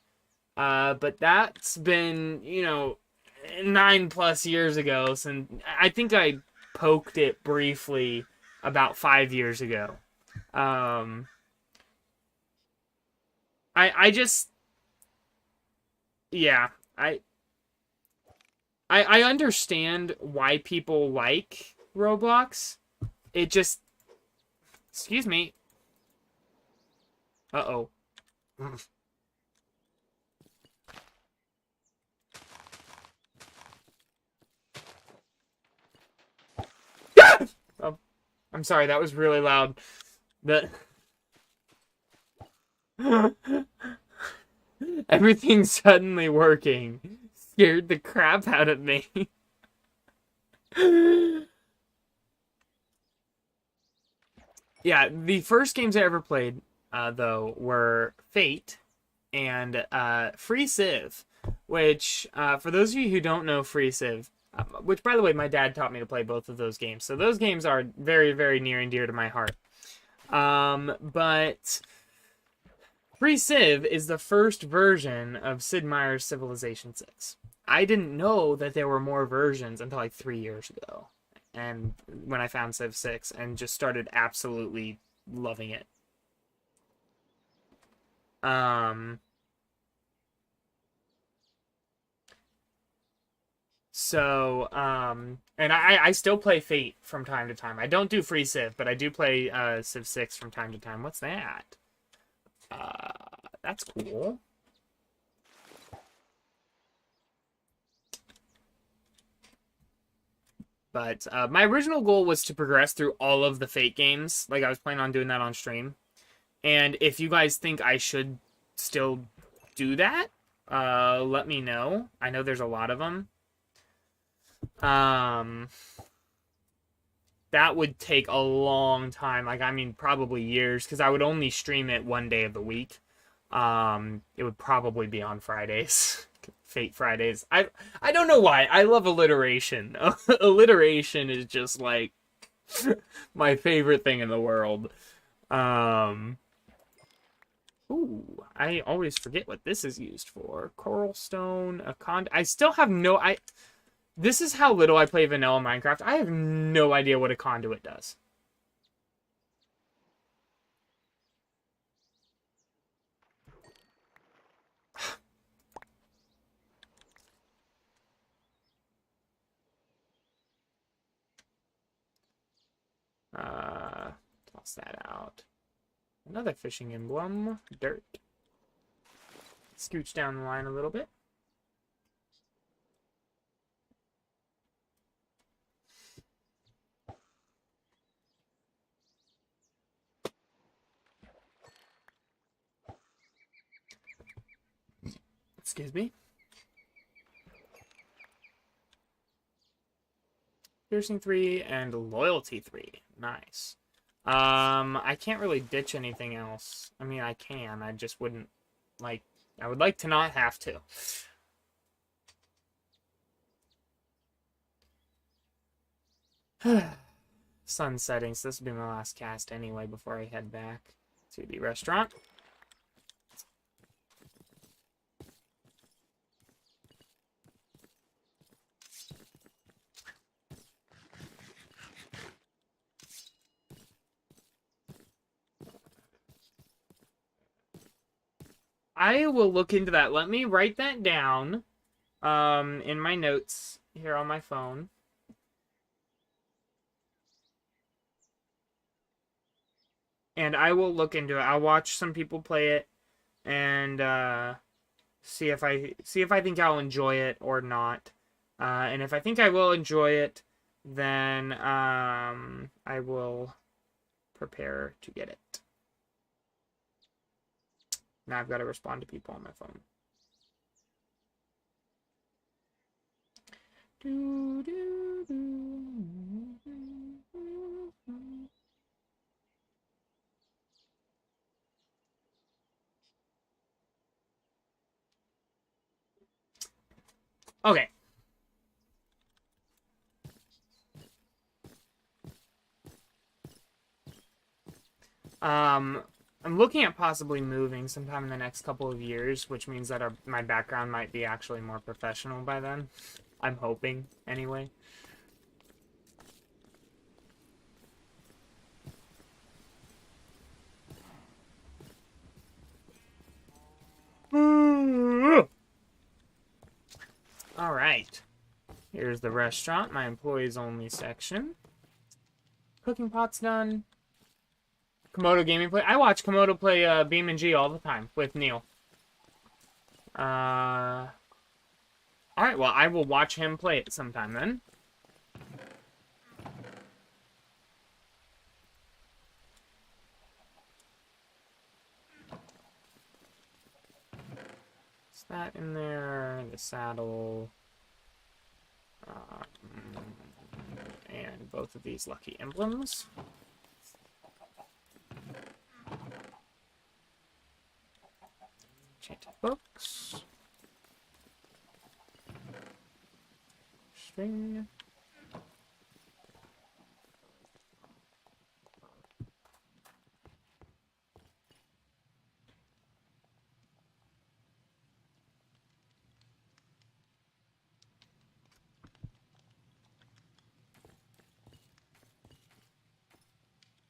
But that's been, 9+ years ago, since I think I poked it briefly about 5 years ago. Um, I just, yeah, I understand why people like Roblox. It just, excuse me. Uh-oh. Oh, I'm sorry, that was really loud. The everything suddenly working scared the crap out of me. Yeah, the first games I ever played, though, were Fate and Free Civ, which, for those of you who don't know Free Civ, which, by the way, my dad taught me to play both of those games, so those games are very, very near and dear to my heart. But Free Civ is the first version of Sid Meier's Civilization 6. I didn't know that there were more versions until like 3 years ago. And when I found Civ 6 and just started absolutely loving it. Um, and I still play Fate from time to time. I don't do Free Civ, but I do play Civ 6 from time to time. What's that? Uh, that's cool. But my original goal was to progress through all of the Fate games. Like, I was planning on doing that on stream. And if you guys think I should still do that, let me know. I know there's a lot of them. That would take a long time. Like, I mean, probably years, because I would only stream it one day of the week. It would probably be on Fridays. Fate Fridays. I don't know why. I love alliteration. Alliteration is just like my favorite thing in the world. Um, Ooh, I always forget what this is used for. Coral stone, a I still have no. This is how little I play vanilla Minecraft. I have no idea what a conduit does. Toss that out. Another fishing emblem. Dirt. Scooch down the line a little bit. Excuse me. Piercing 3 and loyalty 3. Nice. I can't really ditch anything else. I mean, I can. I just wouldn't, like, I would like to not have to. Sun setting, so this will be my last cast anyway before I head back to the restaurant. I will look into that. Let me write that down in my notes here on my phone. And I will look into it. I'll watch some people play it and see if I think I'll enjoy it or not. And if I think I will enjoy it, then I will prepare to get it. Now I've got to respond to people on my phone. Okay. I'm looking at possibly moving sometime in the next couple of years, which means that my background might be actually more professional by then. I'm hoping, anyway. All right. Here's the restaurant, my employees only section. Cooking pot's done. Komodo gaming play. I watch Komodo play BeamNG all the time with Neil. Alright, well, I will watch him play it sometime then. Is that in there? The saddle. And both of these lucky emblems. Enchanted books. String.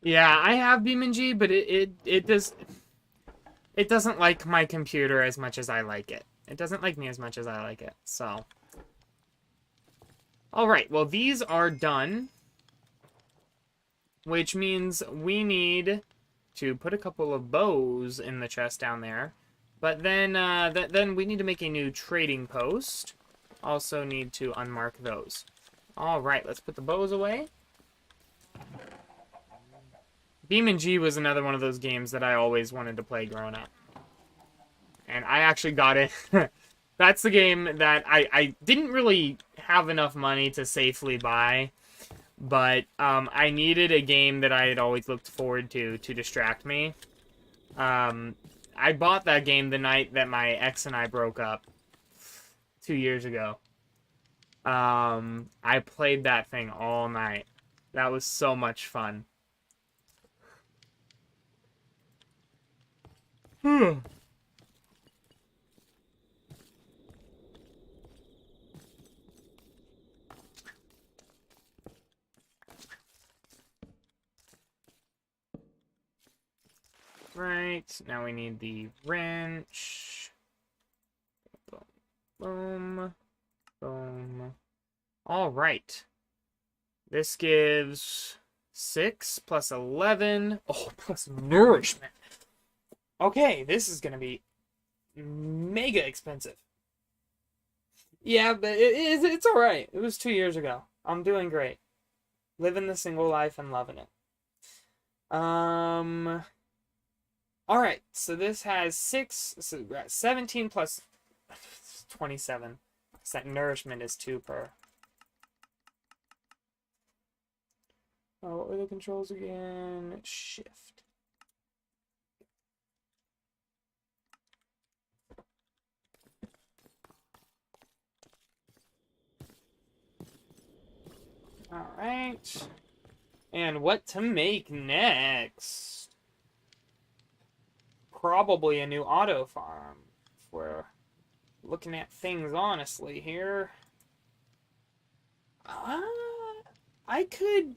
Yeah, I have BeamNG, but it doesn't like my computer as much as I like it. It doesn't like me as much as I like it, so. Alright, well, these are done. Which means we need to put a couple of bows in the chest down there. But then, then we need to make a new trading post. Also need to unmark those. Alright, let's put the bows away. BeamNG was another one of those games that I always wanted to play growing up. And I actually got it. That's the game that I didn't really have enough money to safely buy. But I needed a game that I had always looked forward to distract me. I bought that game the night that my ex and I broke up 2 years ago. I played that thing all night. That was so much fun. Right, now we need the wrench. Boom, boom, boom. All right. This gives 6 plus 11. Oh, plus nourishment. Okay, this is going to be mega expensive. Yeah, but it's all right. It was 2 years ago. I'm doing great. Living the single life and loving it. Alright, so this has 6, so 17 plus 27. So that nourishment is 2 per. Oh, what were the controls again? Shift. Alright. And what to make next? Probably a new auto farm. If we're looking at things honestly here. I could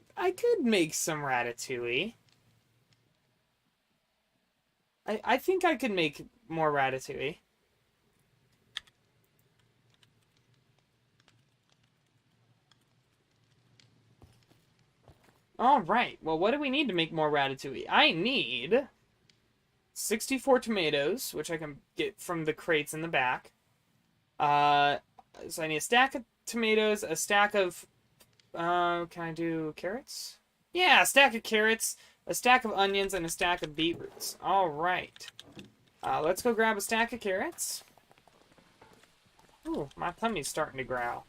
make some ratatouille. I think I could make more ratatouille. Alright, well, what do we need to make more ratatouille? I need 64 tomatoes, which I can get from the crates in the back. So I need a stack of tomatoes, a stack of, can I do carrots? Yeah, a stack of carrots, a stack of onions, and a stack of beetroots. Alright. Let's go grab a stack of carrots. Ooh, my tummy's starting to growl.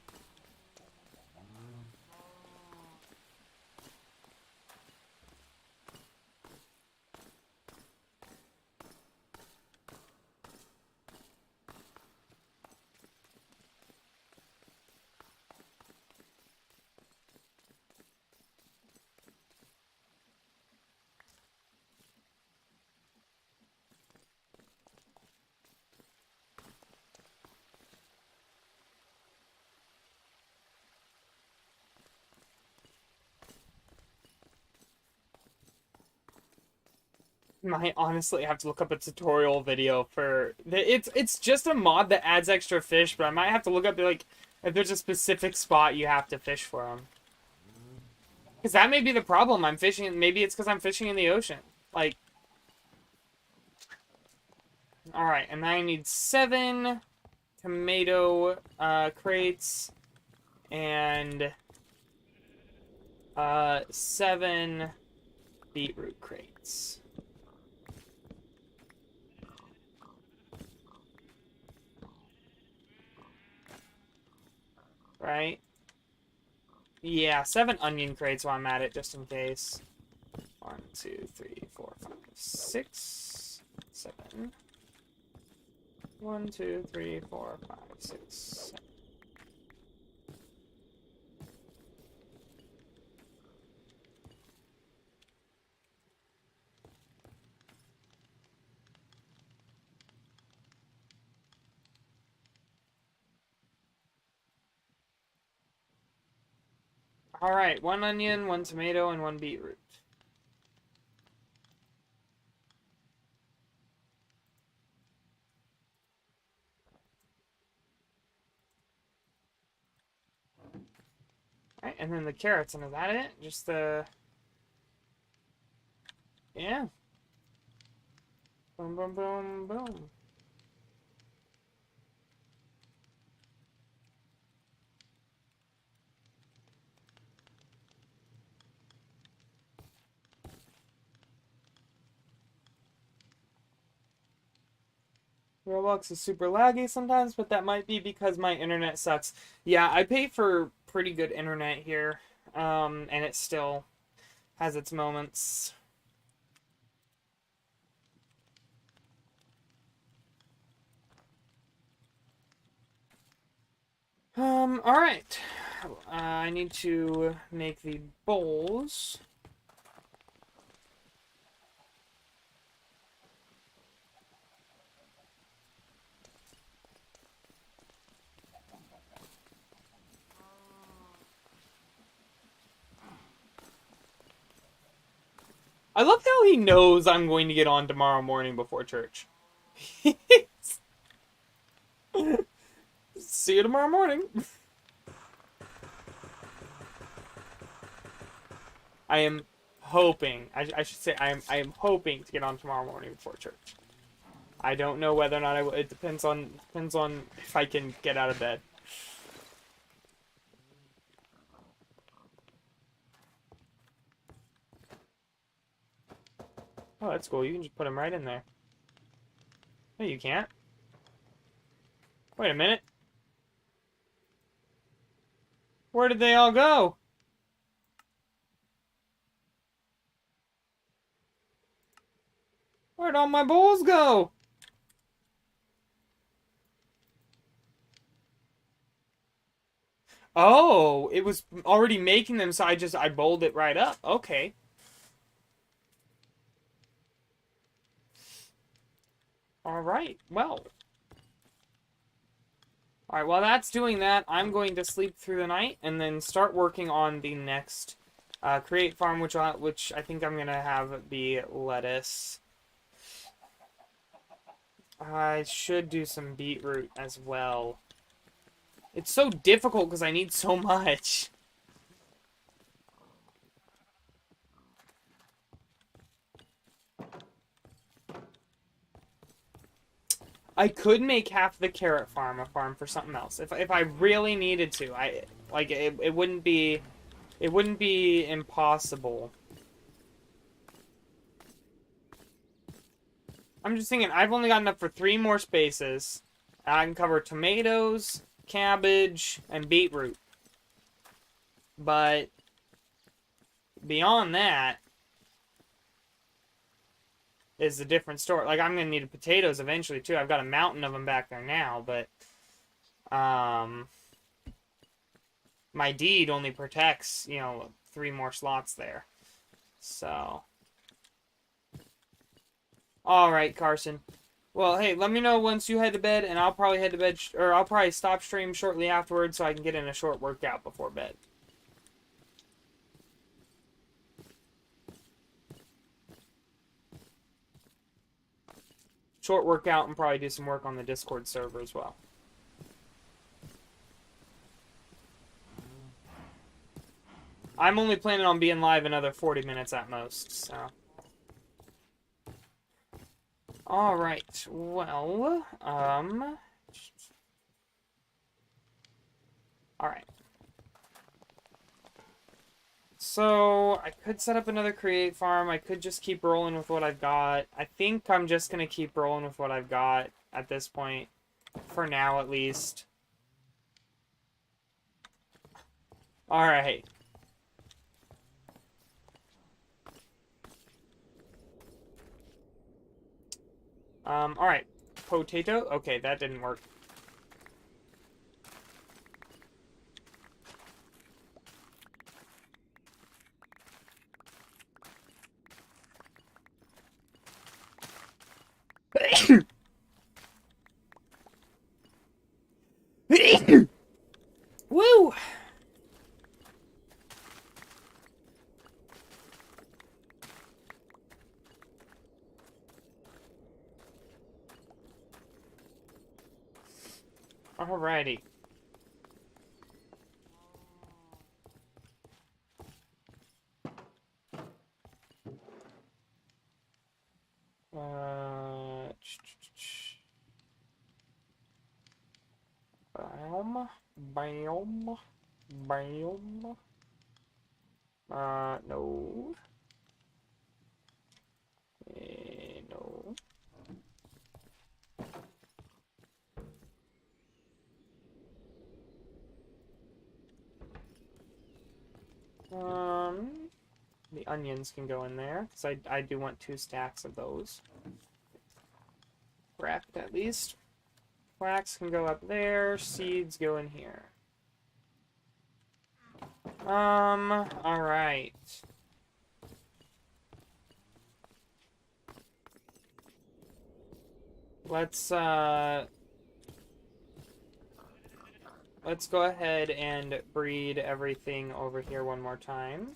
Might honestly have to look up a tutorial video for it's just a mod that adds extra fish, but I might have to look up like if there's a specific spot you have to fish for them. Because that may be the problem. I'm fishing. Maybe it's because I'm fishing in the ocean. Like, all right, and I need 7 tomato crates and 7 beetroot crates. Right? Yeah, 7 onion crates while I'm at it, just in case. 1, 2, 3, 4, 5, 6, 7. 1, 2, 3, 4, 5, 6, 7. Alright, 1 onion, 1 tomato, and 1 beetroot. Alright, and then the carrots, and is that it? Just the... Yeah. Boom, boom, boom, boom. Roblox is super laggy sometimes, but that might be because my internet sucks. Yeah, I pay for pretty good internet here, and it still has its moments. Alright. I need to make the bowls. I love how he knows I'm going to get on tomorrow morning before church. See you tomorrow morning. I am hoping, I should say, I am hoping to get on tomorrow morning before church. I don't know whether or not I will. It depends on if I can get out of bed. Oh, that's cool. You can just put them right in there. No, you can't. Wait a minute. Where did they all go? Where'd all my bowls go? Oh, it was already making them, so I bowled it right up. Okay. All right. Well. All right. While that's doing that, I'm going to sleep through the night and then start working on the next create farm, which I think I'm gonna have be lettuce. I should do some beetroot as well. It's so difficult because I need so much. I could make half the carrot farm a farm for something else if I really needed to. It wouldn't be impossible. I'm just thinking I've only got enough for 3 more spaces. I can cover tomatoes, cabbage, and beetroot. But beyond that is a different story. Like, I'm going to need potatoes eventually, too. I've got a mountain of them back there now, but my deed only protects, 3 more slots there. So, all right, Carson. Well, hey, let me know once you head to bed, and I'll probably head to bed, or I'll probably stop stream shortly afterwards so I can get in a short workout before bed. Short workout and probably do some work on the Discord server as well. I'm only planning on being live another 40 minutes at most, so. Alright, well, alright. So, I could set up another create farm. I could just keep rolling with what I've got. I think I'm just going to keep rolling with what I've got at this point. For now, at least. Alright. Alright. Potato? Okay, that didn't work. Woo! Alrighty. Biome. No. No. The onions can go in there, because I do want 2 stacks of those. Wrapped, at least. Flax can go up there, seeds go in here. Alright. Let's go ahead and breed everything over here one more time.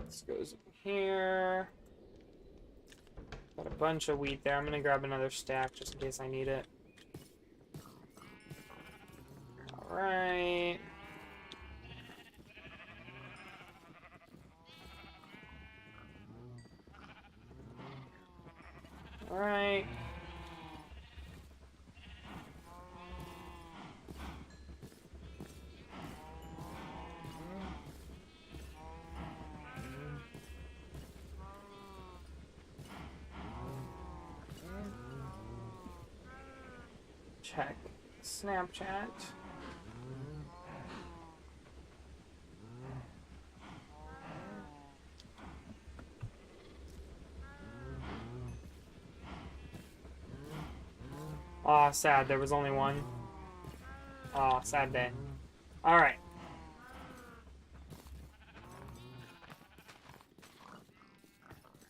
This goes in here. Got a bunch of wheat there. I'm gonna grab another stack just in case I need it. Alright. Alright. Check Snapchat. Aw, sad. There was only one. Aw, sad day. Alright.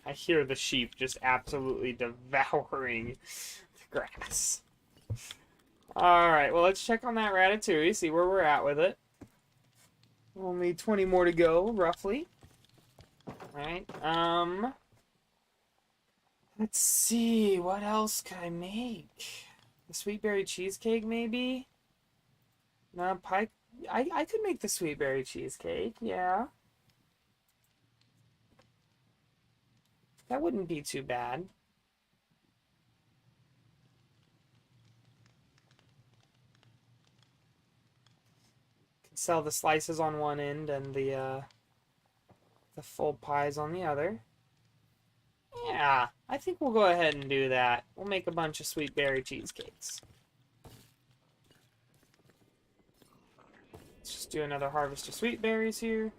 I hear the sheep just absolutely devouring the grass. Alright, well, let's check on that Ratatouille, see where we're at with it. Only 20 more to go, roughly. Alright, let's see, what else could I make? The sweet berry cheesecake, maybe? No, pie. I could make the sweet berry cheesecake, yeah. That wouldn't be too bad. Could sell the slices on one end and the full pies on the other. Yeah, I think we'll go ahead and do that. We'll make a bunch of sweet berry cheesecakes. Let's just do another harvest of sweet berries here.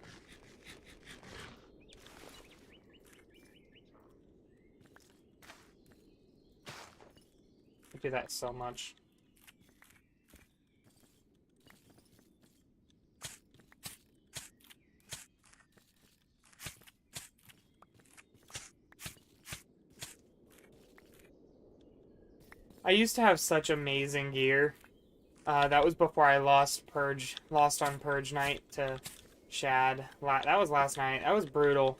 I do that so much. I used to have such amazing gear. That was before I lost on Purge night to Shad. That was last night. That was brutal.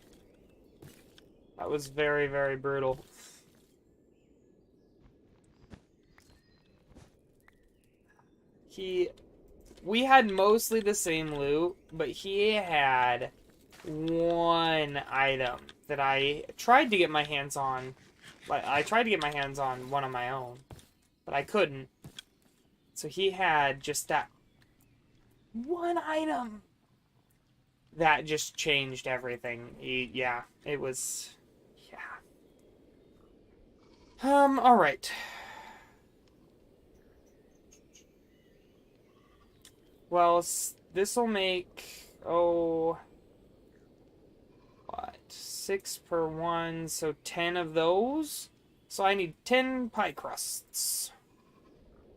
That was very, very brutal. We had mostly the same loot, but he had one item that I tried to get my hands on. Like, I tried to get my hands on one of my own, but I couldn't. So he had just that one item that just changed everything. Yeah, it was... Yeah. Alright. Well, this'll make... Oh... What? 6 per one, so 10 of those? So I need 10 pie crusts.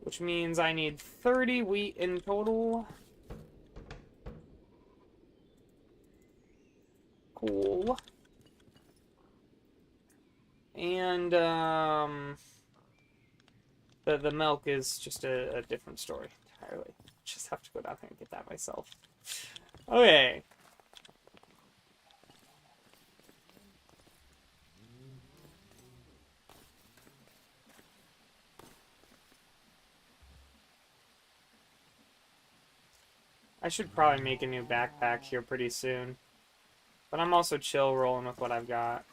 Which means I need 30 wheat in total. Cool. And, the milk is just a different story entirely. Just have to go down there and get that myself. Okay. I should probably make a new backpack here pretty soon. But I'm also chill rolling with what I've got.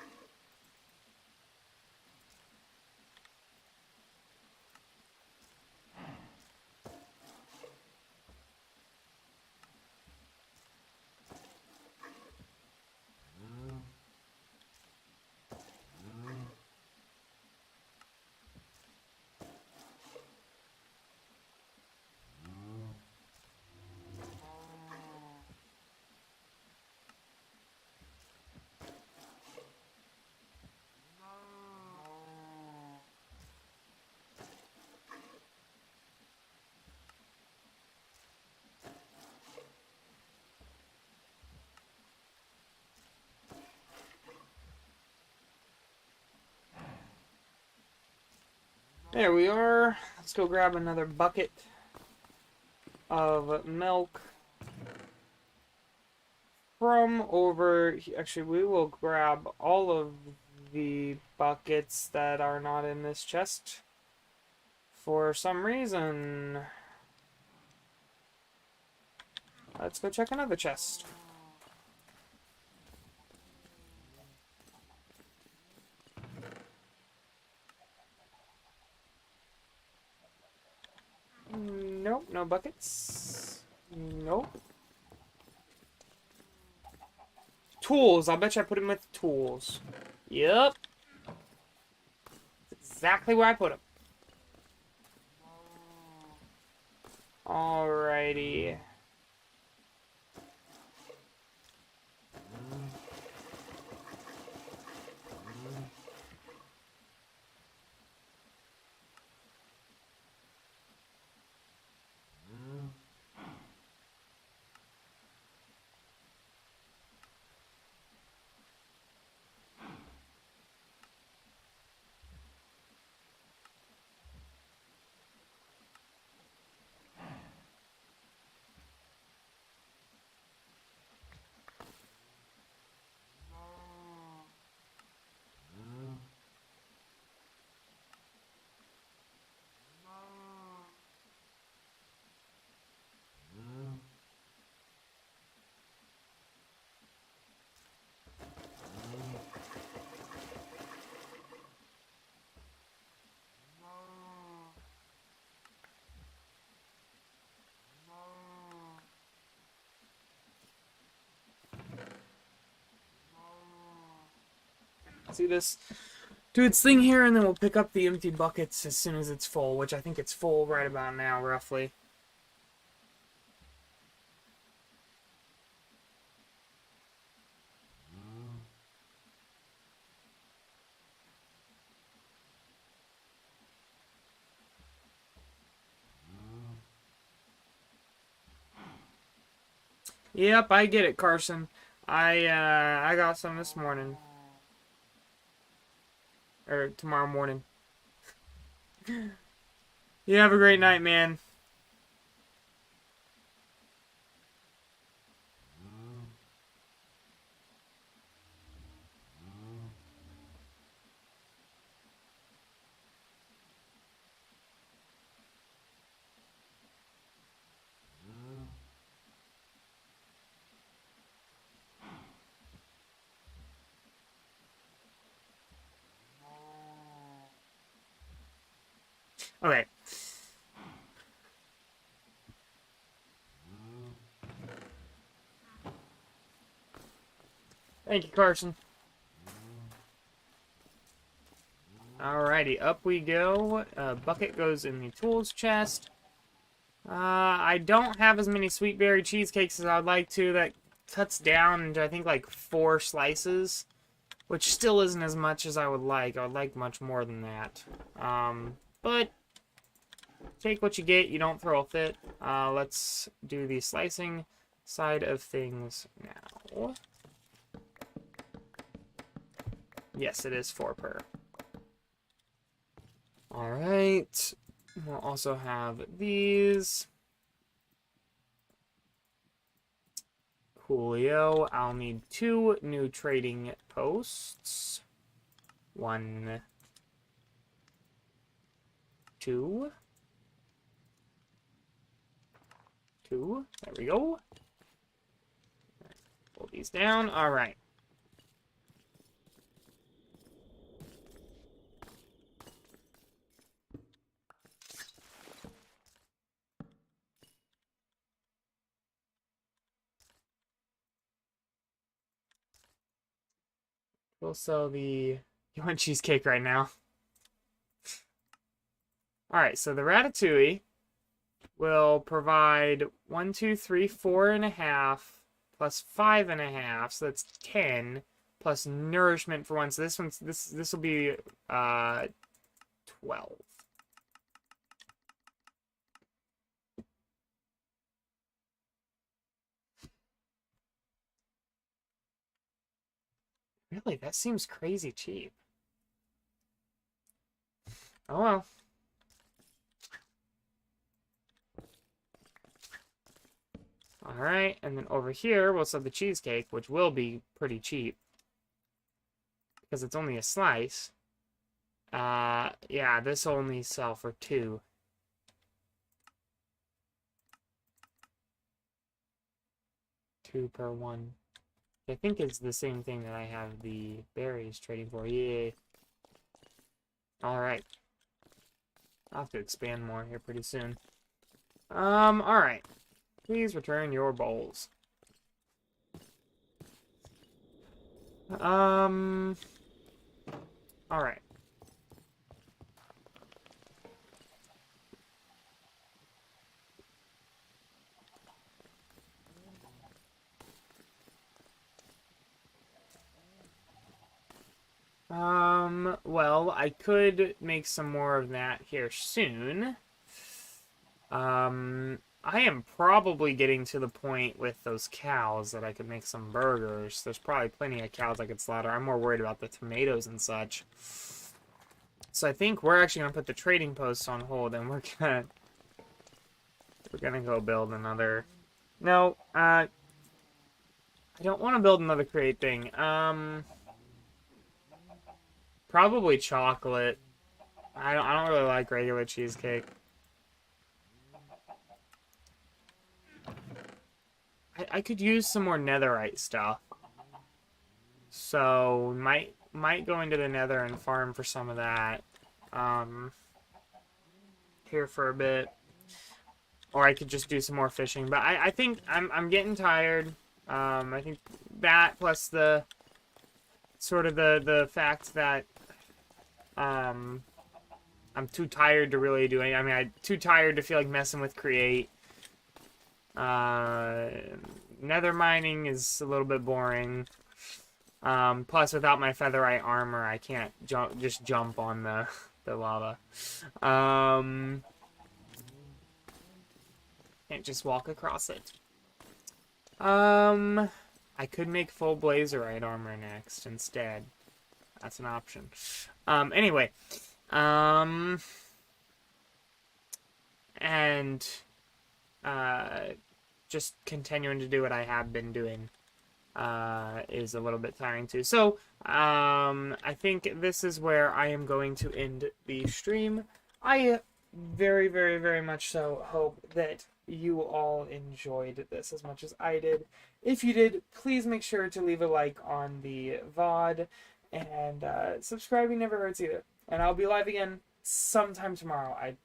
There we are. Let's go grab another bucket of milk from over... Actually, we will grab all of the buckets that are not in this chest for some reason. Let's go check another chest. Nope, no buckets. Nope. Tools. I'll bet you I put him with tools. Yep. That's exactly where I put him. Alrighty. see this do its thing here, and then we'll pick up the empty buckets as soon as it's full, which I think it's full right about now, roughly. Yep, I get it, Carson. I got some this morning. Or tomorrow morning. You have a great night, man. Okay. Thank you, Carson. Alrighty, up we go. Bucket goes in the tools chest. I don't have as many sweet berry cheesecakes as I'd like to. That cuts down into, I think, like 4 slices, which still isn't as much as I would like. I would like much more than that. But take what you get. You don't throw a fit. Let's do the slicing side of things now. Yes, it is 4 per. Alright. We'll also have these. Coolio. I'll need 2 new trading posts. 1, 2. 2. There we go. Pull these down. Alright. We'll sell the... You want cheesecake right now? Alright, so the Ratatouille will provide 1, 2, 3, 4.5 plus 5.5, so that's 10 plus nourishment for 1. So this will be 12. Really, that seems crazy cheap. Oh well. Alright, and then over here, we'll sell the cheesecake, which will be pretty cheap. Because it's only a slice. Yeah, this will only sell for 2. Two per 1. I think it's the same thing that I have the berries trading for. Yay. Alright. I'll have to expand more here pretty soon. Alright. Please return your bowls. Alright. Well, I could make some more of that here soon. I am probably getting to the point with those cows that I could make some burgers. There's probably plenty of cows I could slaughter. I'm more worried about the tomatoes and such. So I think we're actually gonna put the trading posts on hold, and we're gonna go build another. No, I don't want to build another crate thing. Probably chocolate. I don't really like regular cheesecake. I could use some more netherite stuff. So might go into the nether and farm for some of that. Here for a bit. Or I could just do some more fishing. But I think I'm getting tired. I think that plus the sort of the fact that I'm too tired to really do anything. I mean, I'm too tired to feel like messing with Create. Nether mining is a little bit boring. Plus, without my featherite armor, I can't just jump on the lava. Can't just walk across it. I could make full blazerite armor next instead. That's an option. Anyway. And just continuing to do what I have been doing is a little bit tiring too. So, I think this is where I am going to end the stream. I very, very, very much so hope that you all enjoyed this as much as I did. If you did, please make sure to leave a like on the VOD, and subscribing never hurts either. And I'll be live again sometime tomorrow. I